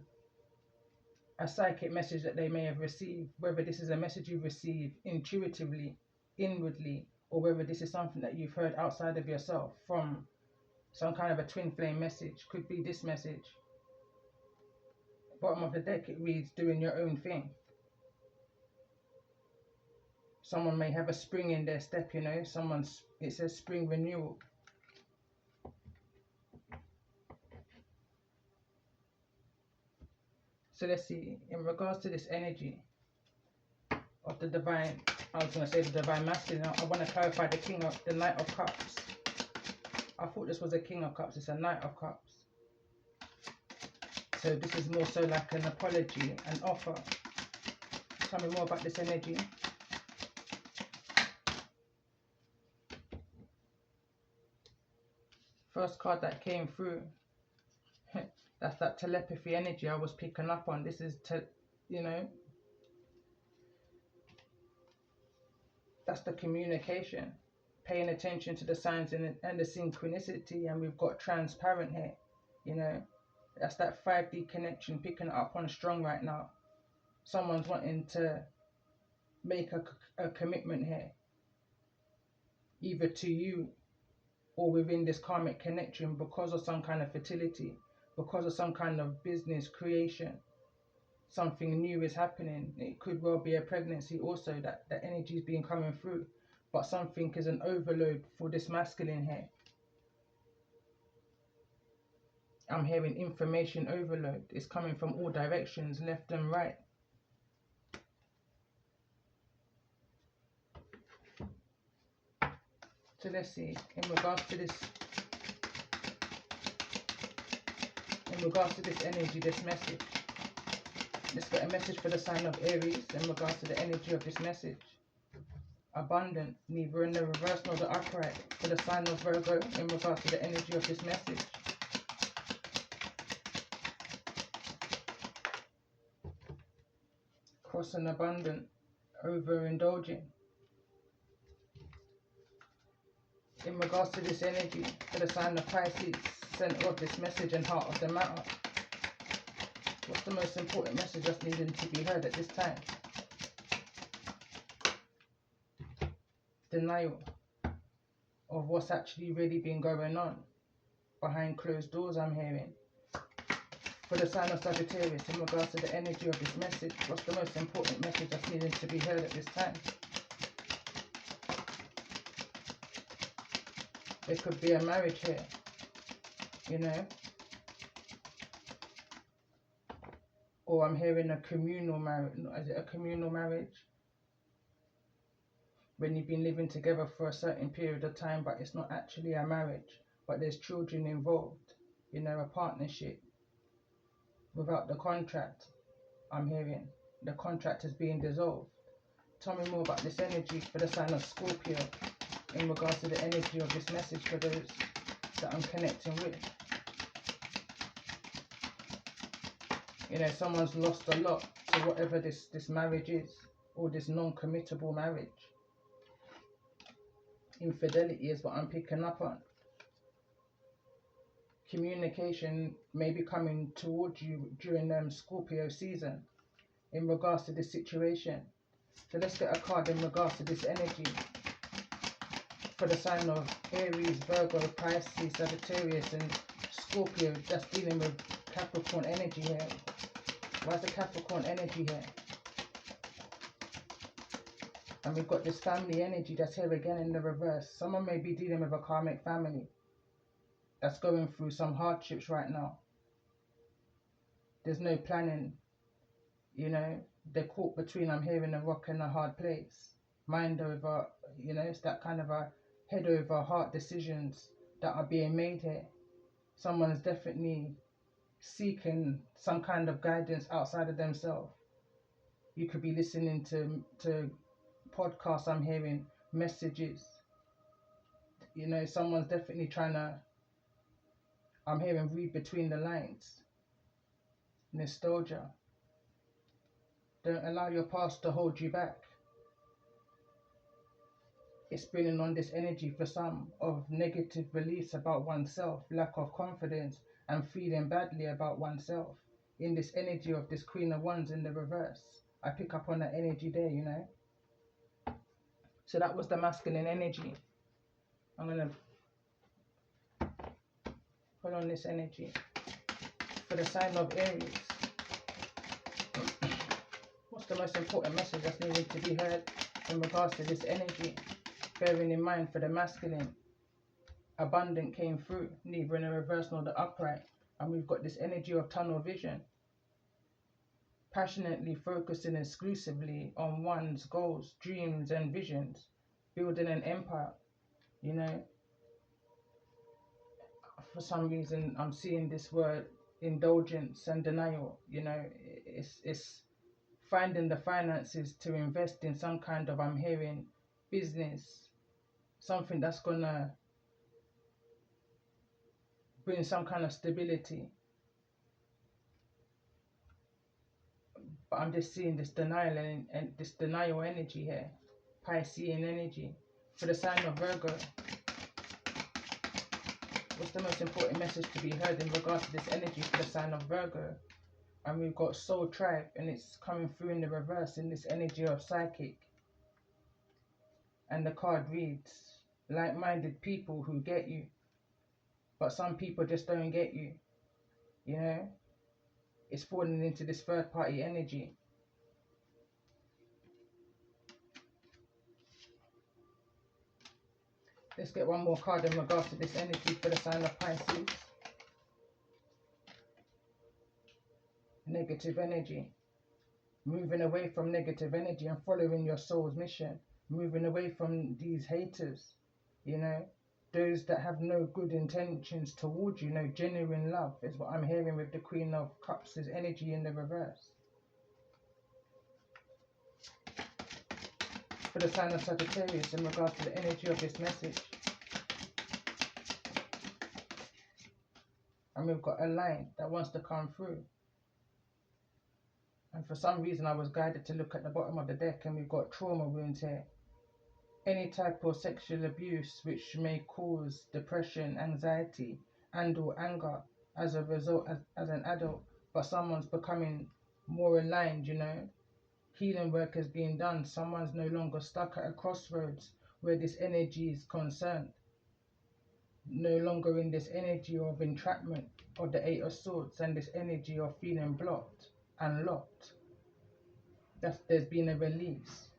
a psychic message that they may have received, whether this is a message you receive intuitively, inwardly, or whether this is something that you've heard outside of yourself from some kind of a twin flame message. Could be this message. Bottom of the deck, it reads doing your own thing. Someone may have a spring in their step, you know. It says spring renewal. So let's see, in regards to this energy of the divine, I was going to say the divine masculine, I want to clarify the Knight of Cups. I thought this was a King of Cups, it's a Knight of Cups. So this is more so like an apology, an offer. Tell me more about this energy. First card that came through, that's that telepathy energy I was picking up on. This is, you know, that's the communication. Paying attention to the signs and the synchronicity. And we've got transparent here, you know. That's that 5D connection, picking it up on strong right now. Someone's wanting to make a commitment here, either to you or within this karmic connection, because of some kind of fertility, because of some kind of business creation. Something new is happening. It could well be a pregnancy also, that the energy is being coming through. But something is an overload for this masculine here. I'm hearing information overload. It's coming from all directions, left and right. So let's see, in regards to this energy, this message. Let's get a message for the sign of Aries in regards to the energy of this message. Abundant, neither in the reverse nor the upright, for the sign of Virgo in regards to the energy of this message. Cross and abundant, overindulging. In regards to this energy, for the sign of Pisces, center of this message and heart of the matter. What's the most important message that's needing to be heard at this time? Denial of what's actually really been going on behind closed doors, I'm hearing. For the sign of Sagittarius, in regards to the energy of this message, what's the most important message that's needing to be heard at this time? There could be a marriage here, you know. Or I'm hearing a communal marriage. Is it a communal marriage? When you've been living together for a certain period of time, but it's not actually a marriage, but there's children involved, you know, a partnership. Without the contract, I'm hearing the contract is being dissolved. Tell me more about this energy for the sign of Scorpio in regards to the energy of this message for those that I'm connecting with. You know, someone's lost a lot to whatever this marriage is, or this non-committable marriage. Infidelity is what I'm picking up on. Communication may be coming towards you during Scorpio season in regards to this situation. So let's get a card in regards to this energy for the sign of Aries, Virgo, Pisces, Sagittarius and Scorpio that's dealing with Capricorn energy here. Why is the Capricorn energy here? And we've got this family energy that's here again in the reverse. Someone may be dealing with a karmic family that's going through some hardships right now. There's no planning, you know. They're caught between, I'm hearing, a rock and a hard place. Mind over, you know, it's that kind of a head over heart decisions that are being made here. Someone's definitely seeking some kind of guidance outside of themselves. You could be listening to podcasts, I'm hearing messages. You know, someone's definitely trying to, I'm hearing, read between the lines. Nostalgia. Don't allow your past to hold you back. It's bringing on this energy for some of negative beliefs about oneself, lack of confidence, and feeling badly about oneself. In this energy of this Queen of Wands in the reverse, I pick up on that energy there, you know. So that was the masculine energy. I'm going to put on this energy for the sign of Aries. the most important message that's needed to be heard in regards to this energy. Bearing in mind for the masculine, abundant came through, neither in the reverse nor the upright. And we've got this energy of tunnel vision, passionately focusing exclusively on one's goals, dreams and visions, building an empire, you know. For some reason, I'm seeing this word indulgence and denial, you know. It's finding the finances to invest in some kind of, I'm hearing, business, something that's gonna bring some kind of stability. But I'm just seeing this denial and this denial energy here, Piscean energy. For the sign of Virgo, what's the most important message to be heard in regards to this energy for the sign of Virgo? And we've got Soul Tribe, and it's coming through in the reverse in this energy of psychic. And the card reads, like-minded people who get you, but some people just don't get you, you know. It's falling into this third party energy. Let's get one more card in regards to this energy for the sign of Pisces. Negative energy. Moving away from negative energy and following your soul's mission. Moving away from these haters, you know. Those that have no good intentions towards you, no genuine love is what I'm hearing with the Queen of Cups' energy in the reverse. For the sign of Sagittarius in regards to the energy of this message. And we've got a line that wants to come through. And for some reason I was guided to look at the bottom of the deck, and we've got trauma wounds here. Any type of sexual abuse which may cause depression, anxiety and or anger as a result as an adult, but someone's becoming more aligned, you know. Healing work is being done. Someone's no longer stuck at a crossroads where this energy is concerned. No longer in this energy of entrapment of the Eight of Swords and this energy of feeling blocked and locked. There's been a release.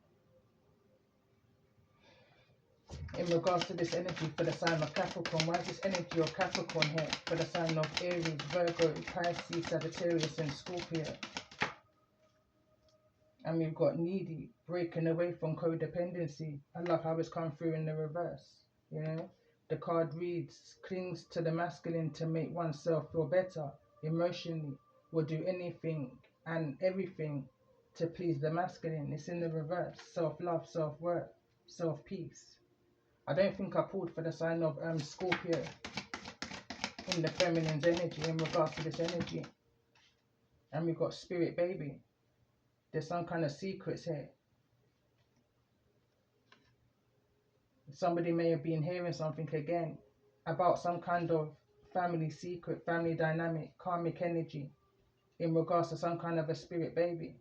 In regards to this energy for the sign of Capricorn, why is this energy of Capricorn here for the sign of Aries, Virgo, Pisces, Sagittarius and Scorpio? And we've got needy, breaking away from codependency. I love how it's come through in the reverse, you know. The card reads, clings to the masculine to make oneself feel better emotionally, will do anything and everything to please the masculine. It's in the reverse. Self-love, self-worth, self-peace. I don't think I pulled for the sign of Scorpio in the feminine's energy in regards to this energy. And we've got spirit baby. There's some kind of secrets here. Somebody may have been hearing something again about some kind of family secret, family dynamic, karmic energy in regards to some kind of a spirit baby.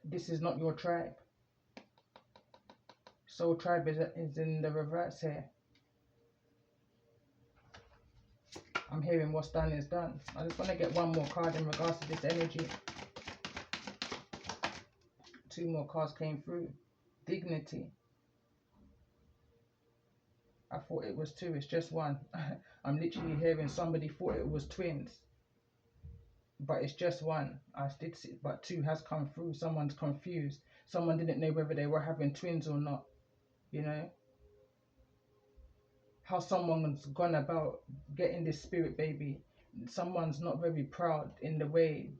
This is not your tribe. Soul tribe is in the reverse here. I'm hearing what's done is done. I just want to get one more card in regards to this energy. Two more cards came through. Dignity. I thought it was two, it's just one. I'm literally hearing somebody thought it was twins. But it's just one. I did see, but two has come through. Someone's confused. Someone didn't know whether they were having twins or not. You know? How someone's gone about getting this spirit baby. Someone's not very proud in the way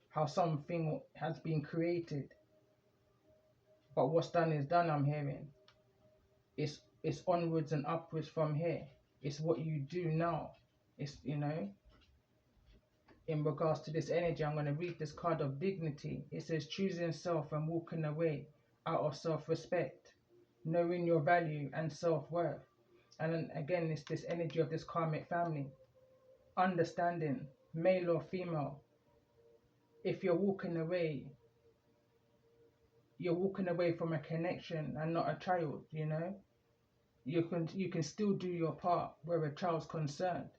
how something has been created. But what's done is done, I'm hearing. It's onwards and upwards from here. It's what you do now. It's, you know, in regards to this energy, I'm going to read this card of dignity. It says, choosing self and walking away out of self-respect, knowing your value and self-worth. And then again, it's this energy of this karmic family. Understanding, male or female. If you're walking away from a connection and not a child, you know. You can still do your part where a child's concerned.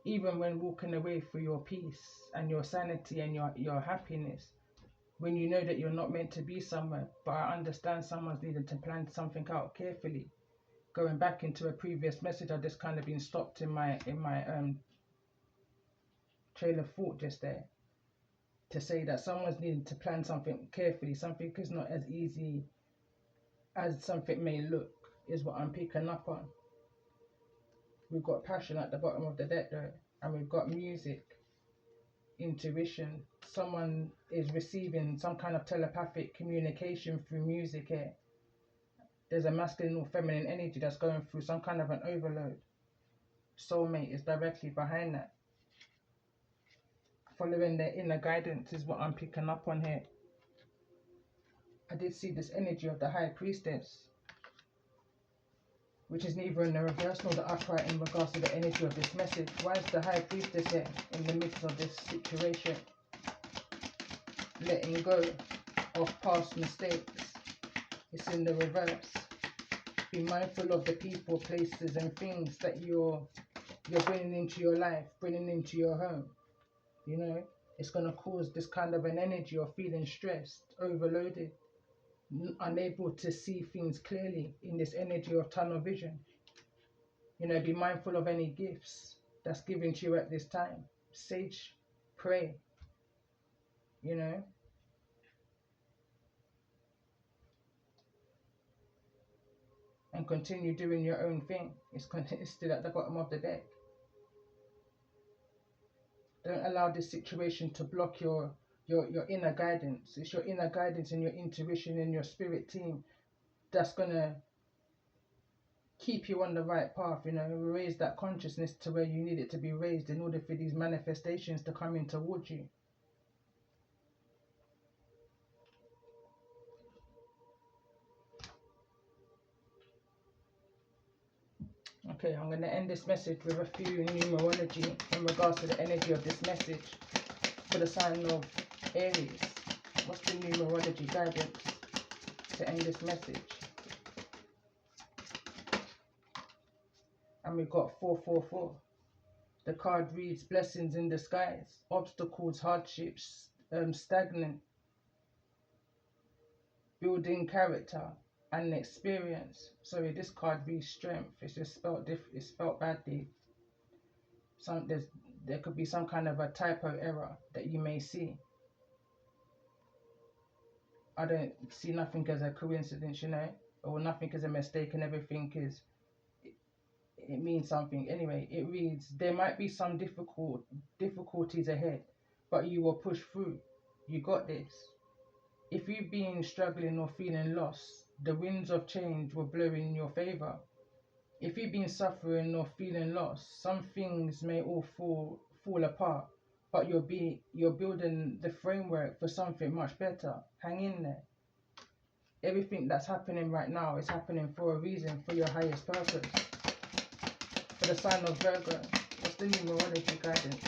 even when walking away for your peace and your sanity and your happiness, when you know that you're not meant to be somewhere, but I understand someone's needed to plan something out carefully. Going back into a previous message, I've just kind of been stopped in my trail of thought just there, to say that someone's needed to plan something carefully. Something is not as easy as something may look, is what I'm picking up on. We've got passion at the bottom of the deck though, and we've got music, intuition. Someone is receiving some kind of telepathic communication through music here. There's a masculine or feminine energy that's going through some kind of an overload. Soulmate is directly behind that. Following their inner guidance is what I'm picking up on here. I did see this energy of the High Priestess, which is neither in the reverse nor the upright in regards to the energy of this message. Why is the High Priestess here in the midst of this situation? Letting go of past mistakes. It's in the reverse. Be mindful of the people, places and things that you're bringing into your life, bringing into your home. You know, it's going to cause this kind of an energy of feeling stressed, overloaded, unable to see things clearly in this energy of tunnel vision. You know, be mindful of any gifts that's given to you at this time. Sage, pray, you know. And continue doing your own thing. It's still at the bottom of the deck. Don't allow this situation to block your inner guidance. It's your inner guidance and your intuition and your spirit team that's going to keep you on the right path, you know, raise that consciousness to where you need it to be raised in order for these manifestations to come in towards you. Okay, I'm going to end this message with a few numerology in regards to the energy of this message for the sign of Aries. What's the numerology guidance to end this message? And we've got 444. The card reads blessings in disguise, obstacles, hardships, stagnant, building character and experience. Sorry, this card reads strength. It's just spelled it's spelled badly. There could be some kind of a typo error that you may see. I don't see nothing as a coincidence, you know, or nothing as a mistake, and everything is, it means something. Anyway, it reads, there might be some difficulties ahead, but you will push through. You got this. If you've been struggling or feeling lost, the winds of change will blow in your favor. If you've been suffering or feeling lost, some things may all fall apart, but you're building the framework for something much better. Hang in there. Everything that's happening right now is happening for a reason, for your highest purpose. For the sign of Virgo, what's the numerology guidance?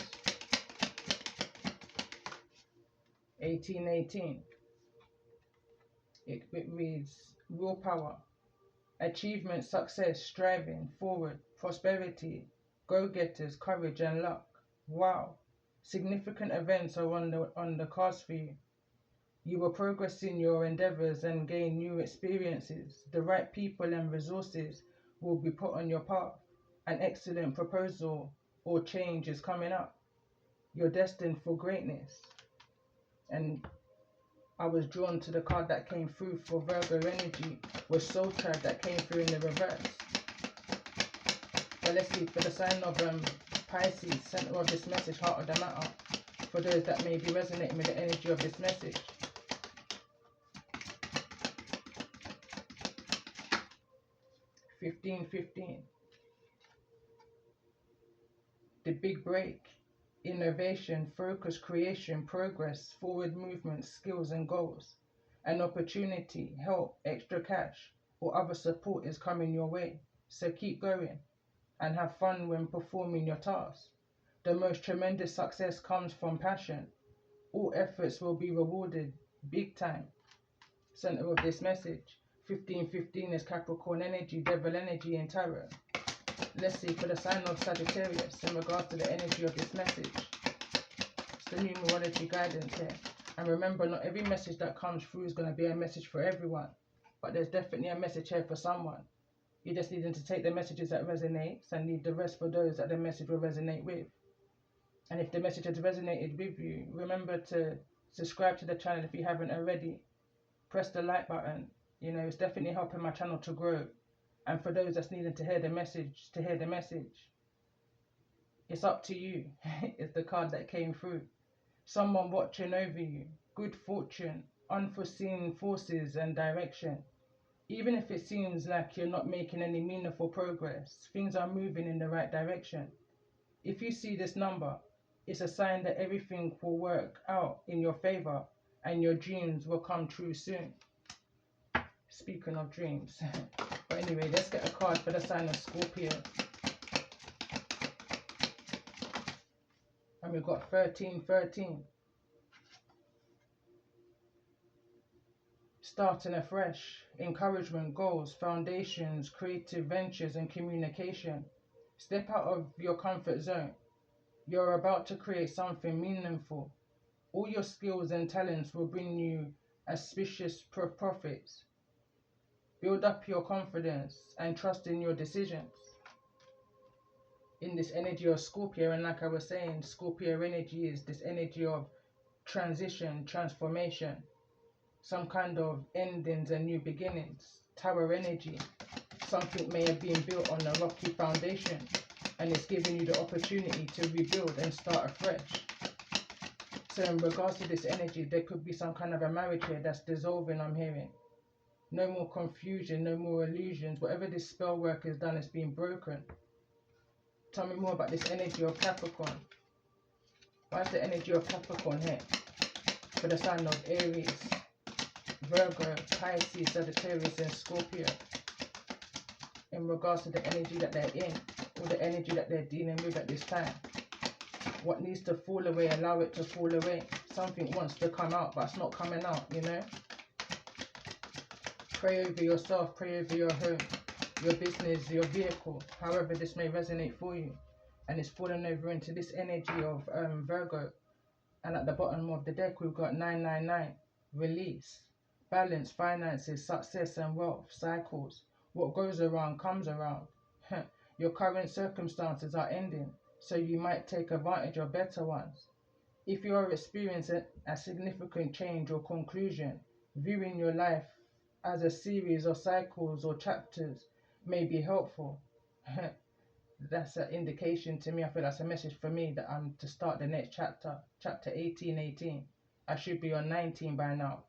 1818. It reads willpower, achievement, success, striving, forward, prosperity, go-getters, courage and luck. Wow. Significant events are on the cards for you. You will progress in your endeavors and gain new experiences. The right people and resources will be put on your path. An excellent proposal or change is coming up. You're destined for greatness. And I was drawn to the card that came through for Virgo energy, was Soul Tribe, that came through in the reverse. But let's see, for the sign of Pisces, center of this message, heart of the matter, for those that may be resonating with the energy of this message. (1515). The big break. Innovation, focus, creation, progress, forward movement, skills and goals. An opportunity, help, extra cash, or other support is coming your way. So keep going and have fun when performing your tasks. The most tremendous success comes from passion. All efforts will be rewarded big time. Center of this message. 1515 is Capricorn energy, devil energy in tarot. Let's see, for the sign of Sagittarius, in regards to the energy of this message. It's the numerology guidance here. And remember, not every message that comes through is going to be a message for everyone. But there's definitely a message here for someone. You just need to take the messages that resonates and leave the rest for those that the message will resonate with. And if the message has resonated with you, remember to subscribe to the channel if you haven't already. Press the like button. You know, it's definitely helping my channel to grow. And for those that's needing to hear the message, it's up to you. It's the card that came through. Someone watching over you, good fortune, unforeseen forces and direction. Even if it seems like you're not making any meaningful progress, things are moving in the right direction. If you see this number, it's a sign that everything will work out in your favor and your dreams will come true soon. Speaking of dreams. But anyway, let's get a card for the sign of Scorpio. And we've got 1313. Starting afresh. Encouragement, goals, foundations, creative ventures and communication. Step out of your comfort zone. You're about to create something meaningful. All your skills and talents will bring you auspicious profits. Build up your confidence and trust in your decisions. In this energy of Scorpio, and like I was saying, Scorpio energy is this energy of transition, transformation, some kind of endings and new beginnings. Tower energy, something may have been built on a rocky foundation and it's giving you the opportunity to rebuild and start afresh. So in regards to this energy, there could be some kind of a marriage here that's dissolving, I'm hearing. No more confusion, no more illusions. Whatever this spell work has done has been broken. Tell me more about this energy of Capricorn. Why is the energy of Capricorn here? For the sign of Aries, Virgo, Pisces, Sagittarius and Scorpio. In regards to the energy that they're in, or the energy that they're dealing with at this time. What needs to fall away, allow it to fall away. Something wants to come out, but it's not coming out, you know. Pray over yourself, pray over your home, your business, your vehicle, however this may resonate for you. And it's falling over into this energy of Virgo. And at the bottom of the deck, we've got 999, release, balance, finances, success and wealth, cycles. What goes around comes around. Your current circumstances are ending, so you might take advantage of better ones. If you are experiencing a significant change or conclusion, viewing your life as a series of cycles or chapters may be helpful. That's an indication to me. I feel that's a message for me that I'm to start the next chapter, chapter 1818. I should be on 19 by now,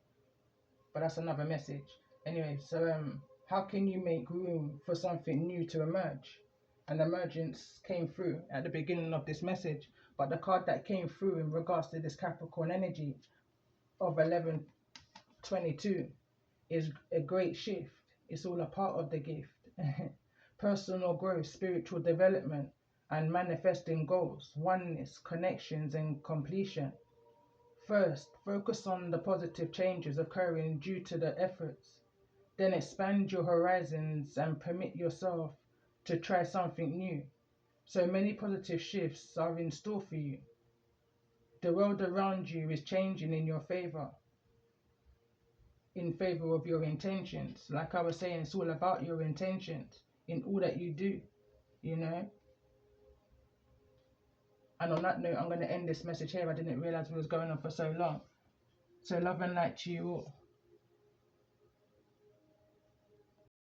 but that's another message. Anyway, so how can you make room for something new to emerge? And emergence came through at the beginning of this message, but the card that came through in regards to this Capricorn energy of 1122 is a great shift. It's all a part of the gift. Personal growth, spiritual development, and manifesting goals, oneness, connections, and completion. First, focus on the positive changes occurring due to the efforts. Then expand your horizons and permit yourself to try something new. So many positive shifts are in store for you. The world around you is changing in your favor. In favor of your intentions. Like I was saying, it's all about your intentions in all that you do, you know. And on that note, I'm going to end this message here. I didn't realize it was going on for so long. So love and light to you all.